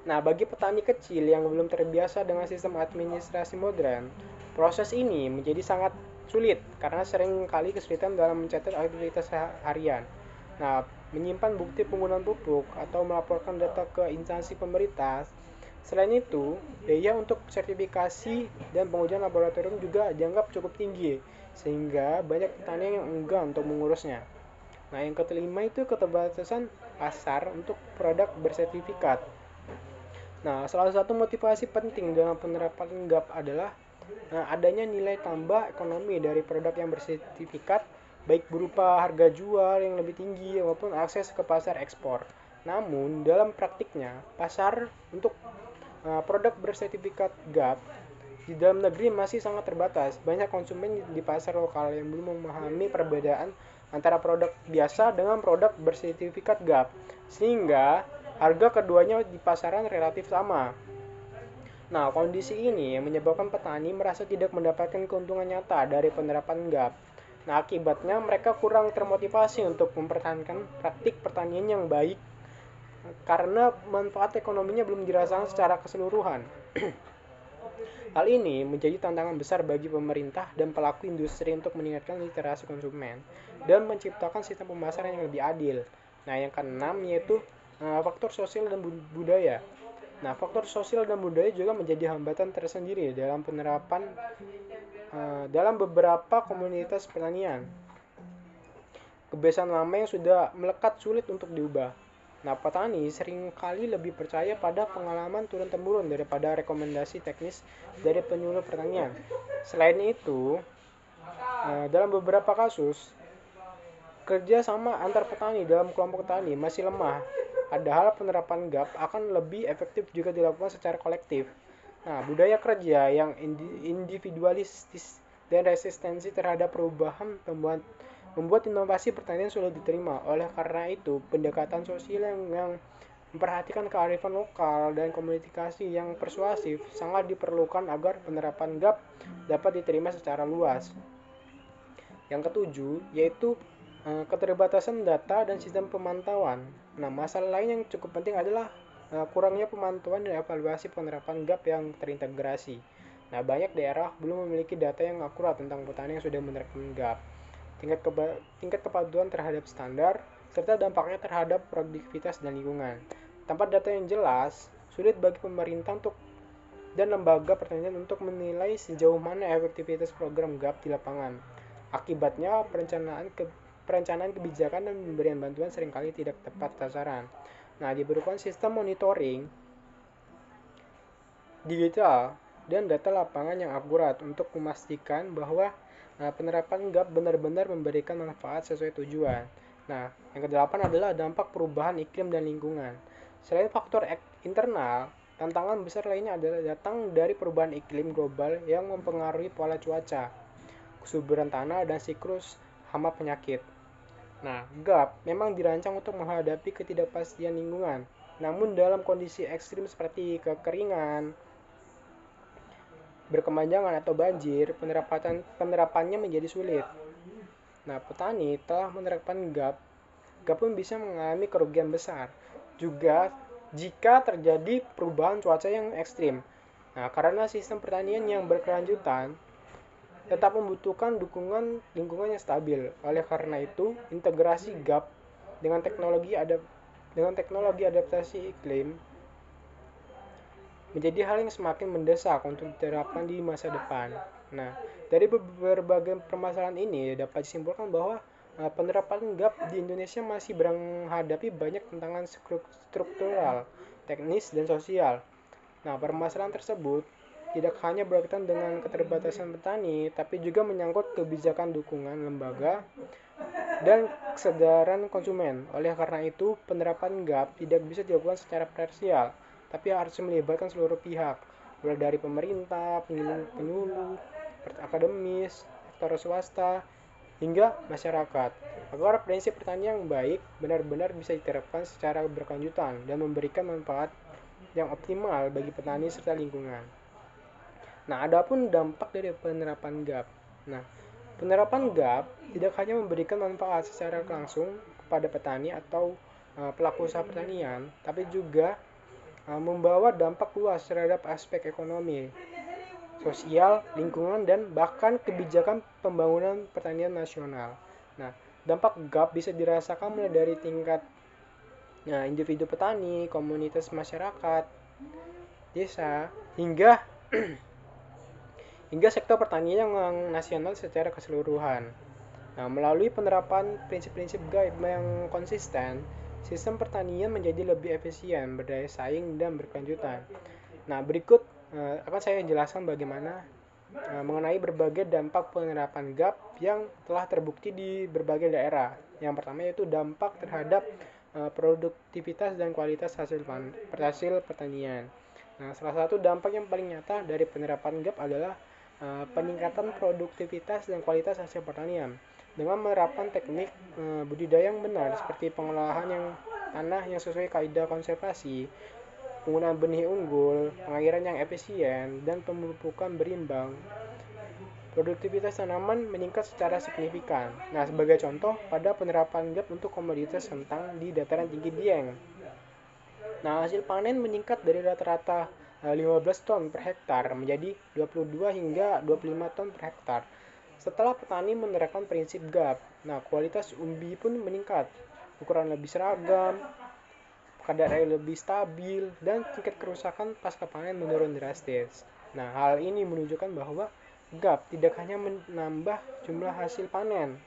Nah, bagi petani kecil yang belum terbiasa dengan sistem administrasi modern, proses ini menjadi sangat sulit karena sering kali kesulitan dalam mencatat aktivitas harian. Nah, menyimpan bukti penggunaan pupuk atau melaporkan data ke instansi pemerintah. Selain itu, biaya untuk sertifikasi dan pengujian laboratorium juga dianggap cukup tinggi, sehingga banyak petani yang enggan untuk mengurusnya. Nah, yang kelima itu keterbatasan pasar untuk produk bersertifikat. Nah, salah satu motivasi penting dalam penerapan GAP adalah adanya nilai tambah ekonomi dari produk yang bersertifikat, baik berupa harga jual yang lebih tinggi maupun akses ke pasar ekspor. Namun, dalam praktiknya, pasar untuk produk bersertifikat GAP di dalam negeri masih sangat terbatas. Banyak konsumen di pasar lokal yang belum memahami perbedaan antara produk biasa dengan produk bersertifikat GAP, sehingga harga keduanya di pasaran relatif sama. Nah, kondisi ini menyebabkan petani merasa tidak mendapatkan keuntungan nyata dari penerapan GAP. Nah, akibatnya mereka kurang termotivasi untuk mempertahankan praktik pertanian yang baik karena manfaat ekonominya belum dirasakan secara keseluruhan. Hal ini menjadi tantangan besar bagi pemerintah dan pelaku industri untuk meningkatkan literasi konsumen dan menciptakan sistem pemasaran yang lebih adil. Nah, yang keenam yaitu faktor sosial dan budaya. Nah, faktor sosial dan budaya juga menjadi hambatan tersendiri dalam penerapan dalam beberapa komunitas pertanian. Kebiasaan lama yang sudah melekat sulit untuk diubah. Nah, petani seringkali lebih percaya pada pengalaman turun-temurun daripada rekomendasi teknis dari penyuluh pertanian. Selain itu, dalam beberapa kasus, kerja sama antar petani dalam kelompok tani masih lemah. Padahal penerapan GAP akan lebih efektif jika dilakukan secara kolektif. Nah, budaya kerja yang individualistis dan resistensi terhadap perubahan membuat inovasi pertanian sulit diterima. Oleh karena itu, pendekatan sosial yang memperhatikan kearifan lokal dan komunikasi yang persuasif sangat diperlukan agar penerapan GAP dapat diterima secara luas. Yang ketujuh, yaitu keterbatasan data dan sistem pemantauan. Nah, masalah lain yang cukup penting adalah kurangnya pemantauan dan evaluasi penerapan GAP yang terintegrasi. Nah, banyak daerah belum memiliki data yang akurat tentang petani yang sudah menerapkan GAP, tingkat kepatuhan terhadap standar, serta dampaknya terhadap produktivitas dan lingkungan. Tanpa data yang jelas, sulit bagi pemerintah dan lembaga pertanian untuk menilai sejauh mana efektivitas program GAP di lapangan. Akibatnya, perencanaan kebijakan dan pemberian bantuan seringkali tidak tepat sasaran. Nah, diperlukan sistem monitoring digital dan data lapangan yang akurat untuk memastikan bahwa penerapan GAP benar-benar memberikan manfaat sesuai tujuan. Nah, yang kedelapan adalah dampak perubahan iklim dan lingkungan. Selain faktor internal, tantangan besar lainnya adalah datang dari perubahan iklim global yang mempengaruhi pola cuaca, kesuburan tanah, dan siklus hama penyakit. Nah, GAP memang dirancang untuk menghadapi ketidakpastian lingkungan. Namun dalam kondisi ekstrim seperti kekeringan, berkepanjangan atau banjir, penerapannya menjadi sulit. Nah, petani telah menerapkan GAP pun bisa mengalami kerugian besar. Juga jika terjadi perubahan cuaca yang ekstrim. Nah, karena sistem pertanian yang berkelanjutan tetap membutuhkan dukungan lingkungan yang stabil. Oleh karena itu, integrasi GAP dengan teknologi adaptasi iklim menjadi hal yang semakin mendesak untuk diterapkan di masa depan. Nah, dari berbagai permasalahan ini dapat disimpulkan bahwa penerapan GAP di Indonesia masih menghadapi banyak tantangan struktural, teknis, dan sosial. Nah, permasalahan tersebut tidak hanya berkaitan dengan keterbatasan petani, tapi juga menyangkut kebijakan dukungan lembaga dan kesadaran konsumen. Oleh karena itu, penerapan GAP tidak bisa dilakukan secara parsial, tapi harus melibatkan seluruh pihak, mulai dari pemerintah, penyuluh, akademis, sektor swasta, hingga masyarakat, agar prinsip pertanian yang baik benar-benar bisa diterapkan secara berkelanjutan dan memberikan manfaat yang optimal bagi petani serta lingkungan. Nah, adapun dampak dari penerapan GAP. Nah, penerapan GAP tidak hanya memberikan manfaat secara langsung kepada petani atau pelaku usaha pertanian, tapi juga membawa dampak luas terhadap aspek ekonomi, sosial, lingkungan, dan bahkan kebijakan pembangunan pertanian nasional. Nah, dampak GAP bisa dirasakan mulai dari tingkat individu petani, komunitas masyarakat, desa, hingga sektor pertanian yang nasional secara keseluruhan. Nah, melalui penerapan prinsip-prinsip GAP yang konsisten, sistem pertanian menjadi lebih efisien, berdaya saing, dan berkelanjutan. Nah, berikut akan saya jelaskan bagaimana mengenai berbagai dampak penerapan GAP yang telah terbukti di berbagai daerah. Yang pertama yaitu dampak terhadap produktivitas dan kualitas hasil pertanian. Nah, salah satu dampak yang paling nyata dari penerapan GAP adalah peningkatan produktivitas dan kualitas hasil pertanian dengan menerapkan teknik budidaya yang benar seperti pengolahan tanah yang sesuai kaidah konservasi, penggunaan benih unggul, pengairan yang efisien, dan pemupukan berimbang. Produktivitas tanaman meningkat secara signifikan. Nah, sebagai contoh, pada penerapan GAP untuk komoditas kentang di dataran tinggi Dieng. Nah, hasil panen meningkat dari rata-rata 15 ton per hektar menjadi 22 hingga 25 ton per hektar. Setelah petani menerapkan prinsip GAP, nah kualitas umbi pun meningkat, ukuran lebih seragam, kadar air lebih stabil, dan tingkat kerusakan pasca panen menurun drastis. Nah, hal ini menunjukkan bahwa GAP tidak hanya menambah jumlah hasil panen,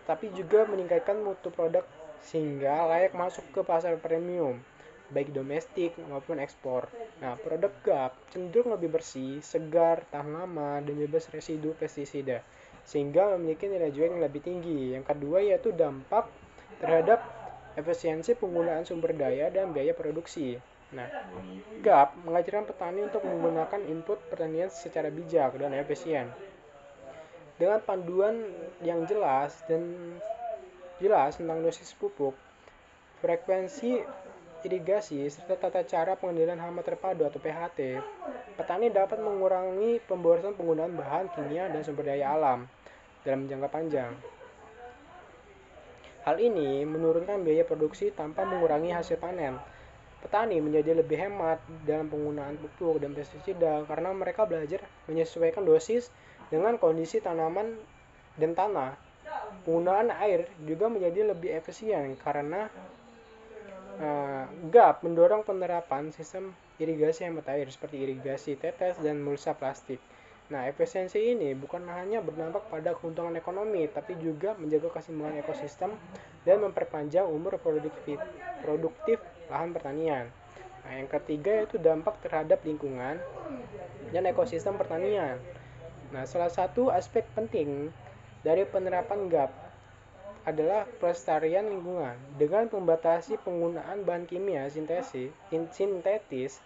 tapi juga meningkatkan mutu produk sehingga layak masuk ke pasar premium, baik domestik maupun ekspor. Nah, produk GAP cenderung lebih bersih, segar, tahan lama, dan bebas residu pestisida, sehingga memiliki nilai jual yang lebih tinggi. Yang kedua yaitu dampak terhadap efisiensi penggunaan sumber daya dan biaya produksi. Nah, GAP mengajarkan petani untuk menggunakan input pertanian secara bijak dan efisien. Dengan panduan yang jelas tentang dosis pupuk, frekuensi irigasi, serta tata cara pengendalian hama terpadu atau PHT, petani dapat mengurangi pemborosan penggunaan bahan kimia dan sumber daya alam dalam jangka panjang. Hal ini menurunkan biaya produksi tanpa mengurangi hasil panen. Petani menjadi lebih hemat dalam penggunaan pupuk dan pestisida karena mereka belajar menyesuaikan dosis dengan kondisi tanaman dan tanah. Penggunaan air juga menjadi lebih efisien karena GAP mendorong penerapan sistem irigasi hemat air seperti irigasi tetes dan mulsa plastik. Nah, efisiensi ini bukan hanya berdampak pada keuntungan ekonomi, tapi juga menjaga keseimbangan ekosistem dan memperpanjang umur produktif lahan pertanian. Nah, yang ketiga yaitu dampak terhadap lingkungan dan ekosistem pertanian. Nah, salah satu aspek penting dari penerapan GAP adalah pelestarian lingkungan. Dengan membatasi penggunaan bahan kimia sintetis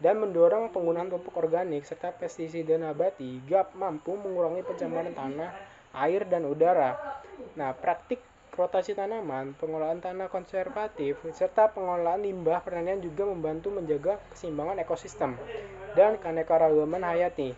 dan mendorong penggunaan pupuk organik serta pestisida nabati, GAP mampu mengurangi pencemaran tanah, air, dan udara. Nah, praktik rotasi tanaman, pengolahan tanah konservatif, serta pengolahan limbah pertanian juga membantu menjaga keseimbangan ekosistem dan keanekaragaman hayati.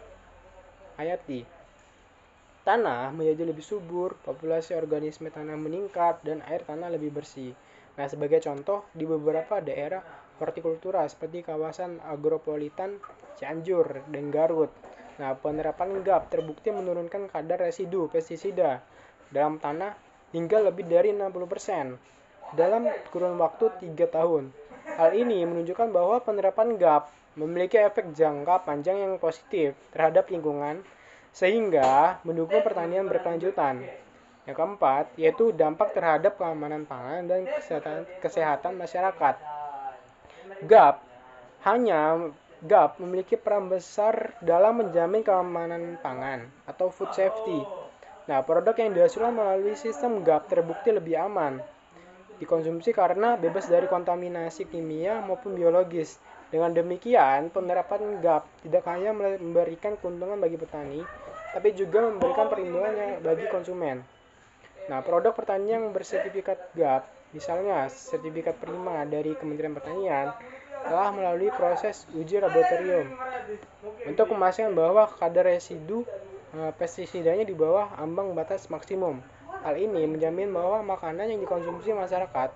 Tanah menjadi lebih subur, populasi organisme tanah meningkat, dan air tanah lebih bersih. Nah, sebagai contoh, di beberapa daerah hortikultura seperti kawasan agropolitan Cianjur dan Garut, nah, penerapan GAP terbukti menurunkan kadar residu pestisida dalam tanah hingga lebih dari 60% dalam kurun waktu 3 tahun. Hal ini menunjukkan bahwa penerapan GAP memiliki efek jangka panjang yang positif terhadap lingkungan, sehingga mendukung pertanian berkelanjutan. Yang keempat, yaitu dampak terhadap keamanan pangan dan kesehatan masyarakat. GAP memiliki peran besar dalam menjamin keamanan pangan atau food safety. Nah, produk yang dihasilkan melalui sistem GAP terbukti lebih aman dikonsumsi karena bebas dari kontaminasi kimia maupun biologis. Dengan demikian, penerapan GAP tidak hanya memberikan keuntungan bagi petani, tapi juga memberikan perlindungan bagi konsumen. Nah, produk pertanian yang bersertifikat GAP, misalnya sertifikat prima dari Kementerian Pertanian, telah melalui proses uji laboratorium untuk memastikan bahwa kadar residu pestisidanya di bawah ambang batas maksimum. Hal ini menjamin bahwa makanan yang dikonsumsi masyarakat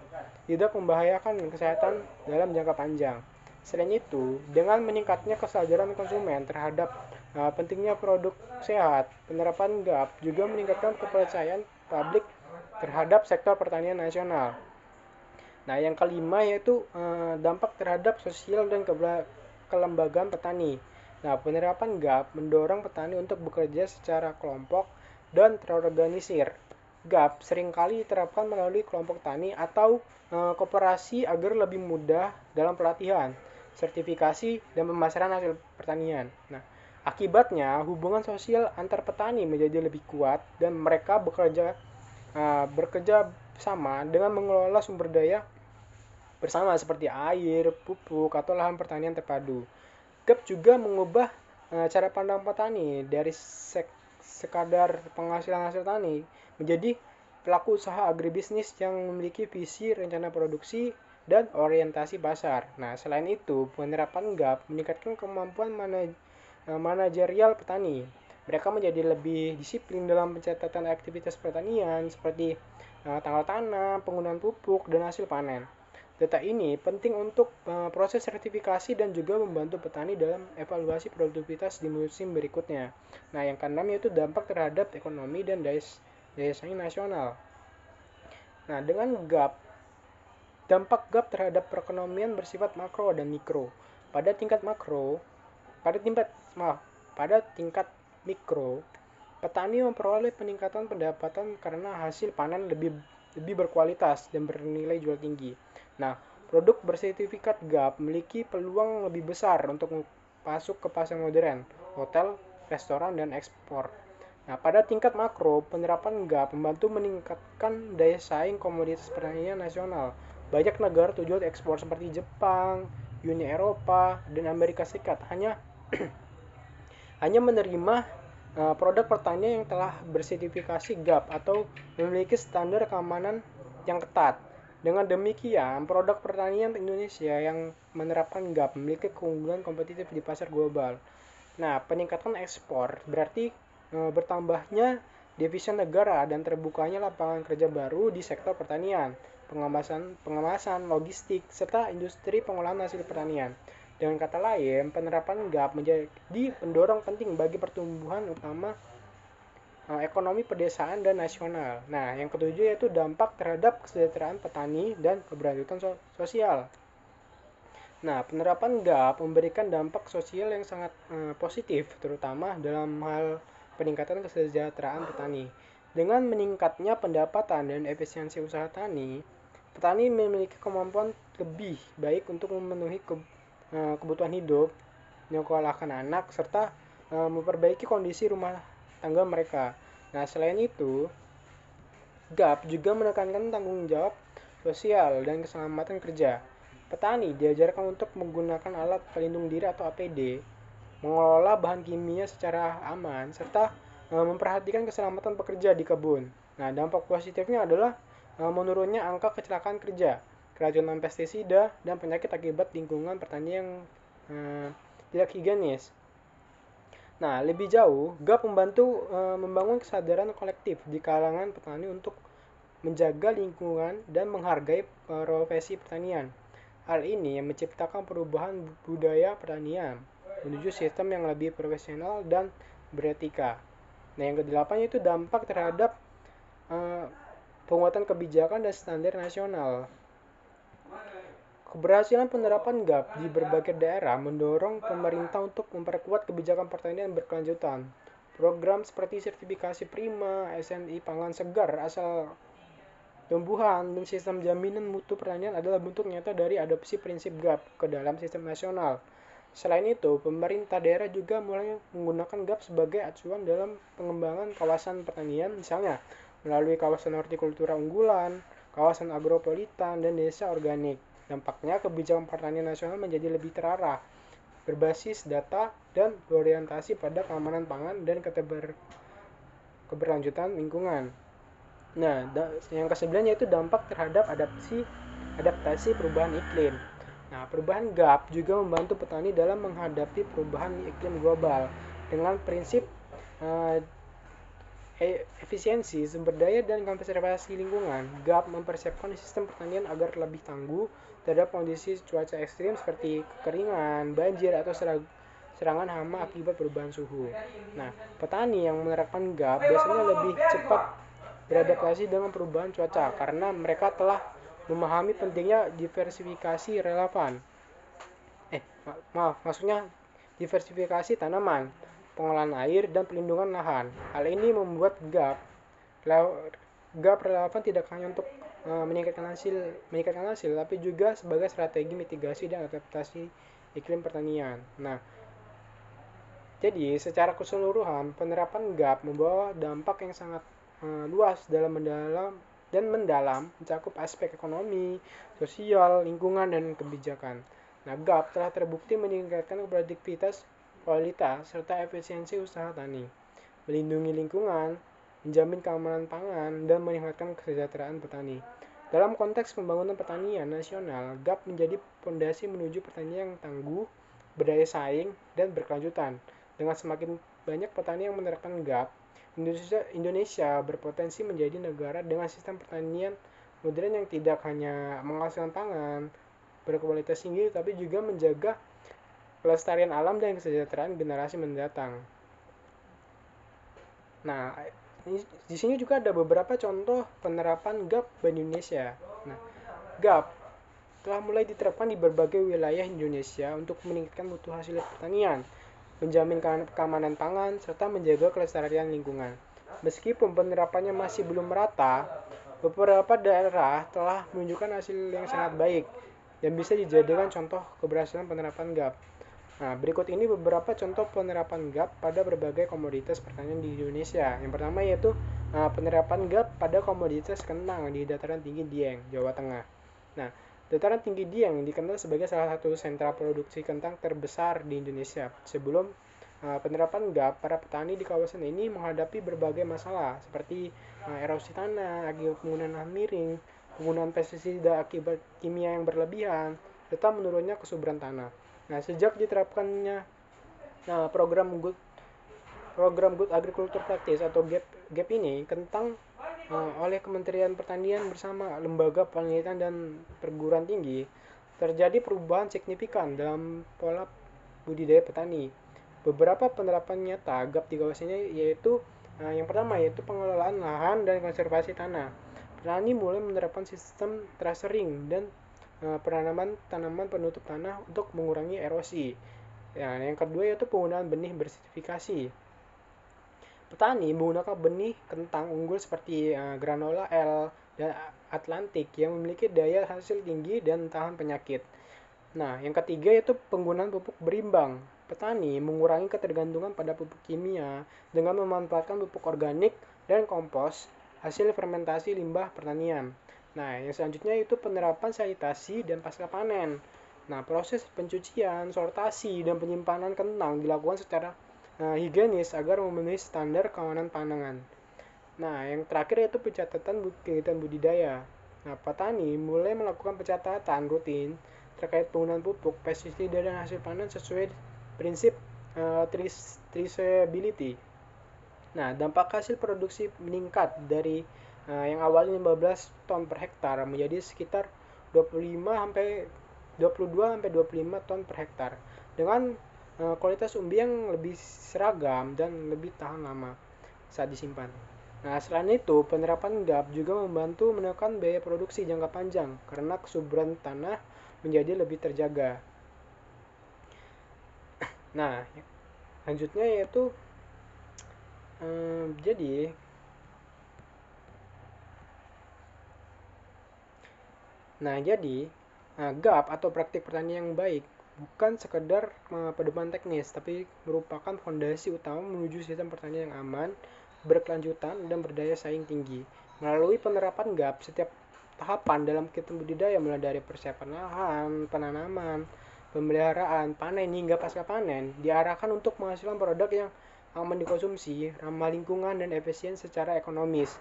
tidak membahayakan kesehatan dalam jangka panjang. Selain itu, dengan meningkatnya kesadaran konsumen terhadap pentingnya produk sehat, penerapan GAP juga meningkatkan kepercayaan publik terhadap sektor pertanian nasional. Nah, yang kelima yaitu dampak terhadap sosial dan kelembagaan petani. Nah, penerapan GAP mendorong petani untuk bekerja secara kelompok dan terorganisir. GAP seringkali diterapkan melalui kelompok tani atau koperasi agar lebih mudah dalam pelatihan, sertifikasi, dan pemasaran hasil pertanian. Nah, akibatnya hubungan sosial antar petani menjadi lebih kuat dan mereka bekerja sama dengan mengelola sumber daya bersama seperti air, pupuk, atau lahan pertanian terpadu. GAP juga mengubah cara pandang petani dari sekadar penghasilan hasil tani menjadi pelaku usaha agribisnis yang memiliki visi rencana produksi dan orientasi pasar. Nah, selain itu, penerapan GAP meningkatkan kemampuan manajerial petani. Mereka menjadi lebih disiplin dalam pencatatan aktivitas pertanian seperti tanggal tanam, penggunaan pupuk, dan hasil panen. Data ini penting untuk proses sertifikasi dan juga membantu petani dalam evaluasi produktivitas di musim berikutnya. Nah, yang keenam yaitu dampak terhadap ekonomi dan daya saing nasional. Nah, dengan GAP, dampak GAP terhadap perekonomian bersifat makro dan mikro. Pada tingkat makro, pada tingkat mikro, petani memperoleh peningkatan pendapatan karena hasil panen lebih berkualitas dan bernilai jual tinggi. Nah, produk bersertifikat GAP memiliki peluang lebih besar untuk masuk ke pasar modern, hotel, restoran, dan ekspor. Nah, pada tingkat makro, penerapan GAP membantu meningkatkan daya saing komoditas pertanian nasional. Banyak negara tujuan ekspor seperti Jepang, Uni Eropa, dan Amerika Serikat hanya menerima produk pertanian yang telah bersertifikasi GAP atau memiliki standar keamanan yang ketat. Dengan demikian, produk pertanian Indonesia yang menerapkan GAP memiliki keunggulan kompetitif di pasar global. Nah, peningkatan ekspor berarti bertambahnya devisa negara dan terbukanya lapangan kerja baru di sektor pertanian, pengemasan, logistik, serta industri pengolahan hasil pertanian. Dengan kata lain, penerapan GAP menjadi pendorong penting bagi pertumbuhan utama ekonomi pedesaan dan nasional. Nah, yang ketujuh yaitu dampak terhadap kesejahteraan petani dan keberlanjutan sosial. Nah, penerapan GAP memberikan dampak sosial yang sangat positif, terutama dalam hal peningkatan kesejahteraan petani. Dengan meningkatnya pendapatan dan efisiensi usaha tani, petani memiliki kemampuan lebih baik untuk memenuhi kebutuhan hidup, menyekolahkan anak, serta memperbaiki kondisi rumah tangga mereka. Nah, selain itu, GAP juga menekankan tanggung jawab sosial dan keselamatan kerja. Petani diajarkan untuk menggunakan alat pelindung diri atau APD, mengelola bahan kimia secara aman, serta memperhatikan keselamatan pekerja di kebun. Nah, dampak positifnya adalah menurunnya angka kecelakaan kerja, keracunan pestisida, dan penyakit akibat lingkungan pertanian yang tidak higienis. Nah, lebih jauh, GAP membantu membangun kesadaran kolektif di kalangan petani untuk menjaga lingkungan dan menghargai profesi pertanian. Hal ini menciptakan perubahan budaya pertanian menuju sistem yang lebih profesional dan beretika. Nah, yang kedelapan itu dampak terhadap penguatan kebijakan dan standar nasional. Keberhasilan penerapan GAP di berbagai daerah mendorong pemerintah untuk memperkuat kebijakan pertanian berkelanjutan. Program seperti sertifikasi prima, SNI pangan segar asal tumbuhan, dan sistem jaminan mutu pertanian adalah bentuk nyata dari adopsi prinsip GAP ke dalam sistem nasional. Selain itu, pemerintah daerah juga mulai menggunakan GAP sebagai acuan dalam pengembangan kawasan pertanian, misalnya melalui kawasan hortikultura unggulan, kawasan agropolitan, dan desa organik. Dampaknya, kebijakan pertanian nasional menjadi lebih terarah, berbasis data, dan berorientasi pada keamanan pangan dan keberlanjutan lingkungan. Nah, yang ke-9 yaitu dampak terhadap adaptasi perubahan iklim. Nah, perubahan GAP juga membantu petani dalam menghadapi perubahan iklim global dengan prinsip efisiensi sumber daya dan konservasi lingkungan, GAP mempersiapkan sistem pertanian agar lebih tangguh terhadap kondisi cuaca ekstrim seperti kekeringan, banjir, atau serangan hama akibat perubahan suhu. Nah, petani yang menerapkan GAP biasanya lebih cepat beradaptasi dengan perubahan cuaca karena mereka telah memahami pentingnya diversifikasi relevan. Maksudnya diversifikasi tanaman, pengolahan air, dan pelindungan lahan. Hal ini membuat GAP relevan tidak hanya untuk meningkatkan hasil, tapi juga sebagai strategi mitigasi dan adaptasi iklim pertanian. Nah, jadi secara keseluruhan penerapan GAP membawa dampak yang sangat luas dalam mendalam mencakup aspek ekonomi, sosial, lingkungan, dan kebijakan. Nah, GAP telah terbukti meningkatkan produktivitas, kualitas, serta efisiensi usaha tani, melindungi lingkungan, menjamin keamanan pangan, dan meningkatkan kesejahteraan petani. Dalam konteks pembangunan pertanian nasional, GAP menjadi fondasi menuju pertanian yang tangguh, berdaya saing, dan berkelanjutan. Dengan semakin banyak petani yang menerapkan GAP, Indonesia berpotensi menjadi negara dengan sistem pertanian modern yang tidak hanya menghasilkan pangan berkualitas tinggi, tapi juga menjaga kelestarian alam dan kesejahteraan generasi mendatang. Nah, di sini juga ada beberapa contoh penerapan GAP di Indonesia. Nah, GAP telah mulai diterapkan di berbagai wilayah Indonesia untuk meningkatkan mutu hasil pertanian, menjamin keamanan pangan, serta menjaga kelestarian lingkungan. Meskipun penerapannya masih belum merata, beberapa daerah telah menunjukkan hasil yang sangat baik dan bisa dijadikan contoh keberhasilan penerapan GAP. Nah, berikut ini beberapa contoh penerapan GAP pada berbagai komoditas pertanian di Indonesia. Yang pertama yaitu penerapan GAP pada komoditas kentang di dataran tinggi Dieng, Jawa Tengah. Nah, dataran tinggi Dieng dikenal sebagai salah satu sentra produksi kentang terbesar di Indonesia. Sebelum penerapan GAP, para petani di kawasan ini menghadapi berbagai masalah seperti erosi tanah akibat penggunaan lahan miring, penggunaan pestisida akibat kimia yang berlebihan, serta menurunnya kesuburan tanah. Nah, sejak diterapkannya program Good Agriculture Practice atau GAP ini, kentang oleh Kementerian Pertanian bersama lembaga penelitian dan perguruan tinggi, terjadi perubahan signifikan dalam pola budidaya petani. Beberapa penerapan nyata GAP di kawasannya yaitu yang pertama yaitu pengelolaan lahan dan konservasi tanah. Petani mulai menerapkan sistem terasering dan penanaman tanaman penutup tanah untuk mengurangi erosi. Ya, yang kedua yaitu penggunaan benih bersertifikasi. Petani menggunakan benih kentang unggul seperti granola L dan Atlantik yang memiliki daya hasil tinggi dan tahan penyakit. Nah, yang ketiga yaitu penggunaan pupuk berimbang. Petani mengurangi ketergantungan pada pupuk kimia dengan memanfaatkan pupuk organik dan kompos hasil fermentasi limbah pertanian. Nah, yang selanjutnya itu penerapan sanitasi dan pasca panen. Nah, proses pencucian, sortasi, dan penyimpanan kentang dilakukan secara higienis agar memenuhi standar keamanan pangan. Nah, yang terakhir yaitu pencatatan kegiatan budidaya. Nah, petani mulai melakukan pencatatan rutin terkait penggunaan pupuk, pestisida, dan hasil panen sesuai prinsip traceability. Nah, dampak hasil produksi meningkat dari yang awalnya 15 ton per hektar menjadi sekitar 22 sampai 25 ton per hektar dengan kualitas umbi yang lebih seragam dan lebih tahan lama saat disimpan. Nah, selain itu, penerapan GAP juga membantu menekan biaya produksi jangka panjang karena kesuburan tanah menjadi lebih terjaga. Nah, lanjutnya yaitu jadi GAP atau praktik pertanian yang baik bukan sekedar pedoman teknis, tapi merupakan fondasi utama menuju sistem pertanian yang aman, berkelanjutan, dan berdaya saing tinggi. Melalui penerapan GAP, setiap tahapan dalam kegiatan budidaya mulai dari persiapan lahan, penanaman, pemeliharaan, panen, hingga pasca panen diarahkan untuk menghasilkan produk yang aman dikonsumsi, ramah lingkungan, dan efisien secara ekonomis,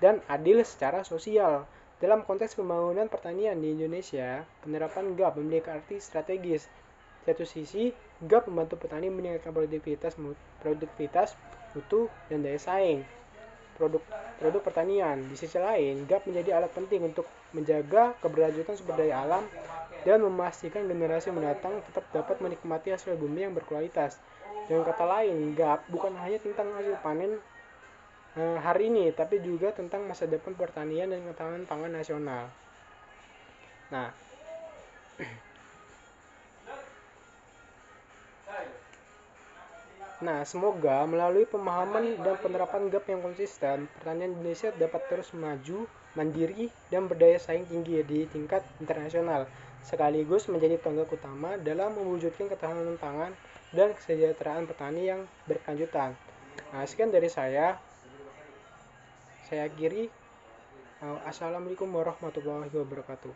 dan adil secara sosial. Dalam konteks pembangunan pertanian di Indonesia, penerapan GAP memiliki arti strategis. Satu sisi, GAP membantu petani meningkatkan produktivitas, mutu, dan daya saing. produk pertanian. Di sisi lain, GAP menjadi alat penting untuk menjaga keberlanjutan sumber daya alam dan memastikan generasi mendatang tetap dapat menikmati hasil bumi yang berkualitas. Dengan kata lain, GAP bukan hanya tentang hasil panen hari ini, tapi juga tentang masa depan pertanian dan ketahanan pangan nasional. Nah, semoga melalui pemahaman dan penerapan GAP yang konsisten, pertanian Indonesia dapat terus maju, mandiri, dan berdaya saing tinggi di tingkat internasional, sekaligus menjadi tonggak utama dalam mewujudkan ketahanan pangan dan kesejahteraan petani yang berkelanjutan. Nah, sekian dari saya. Saya akhiri. Assalamualaikum warahmatullahi wabarakatuh.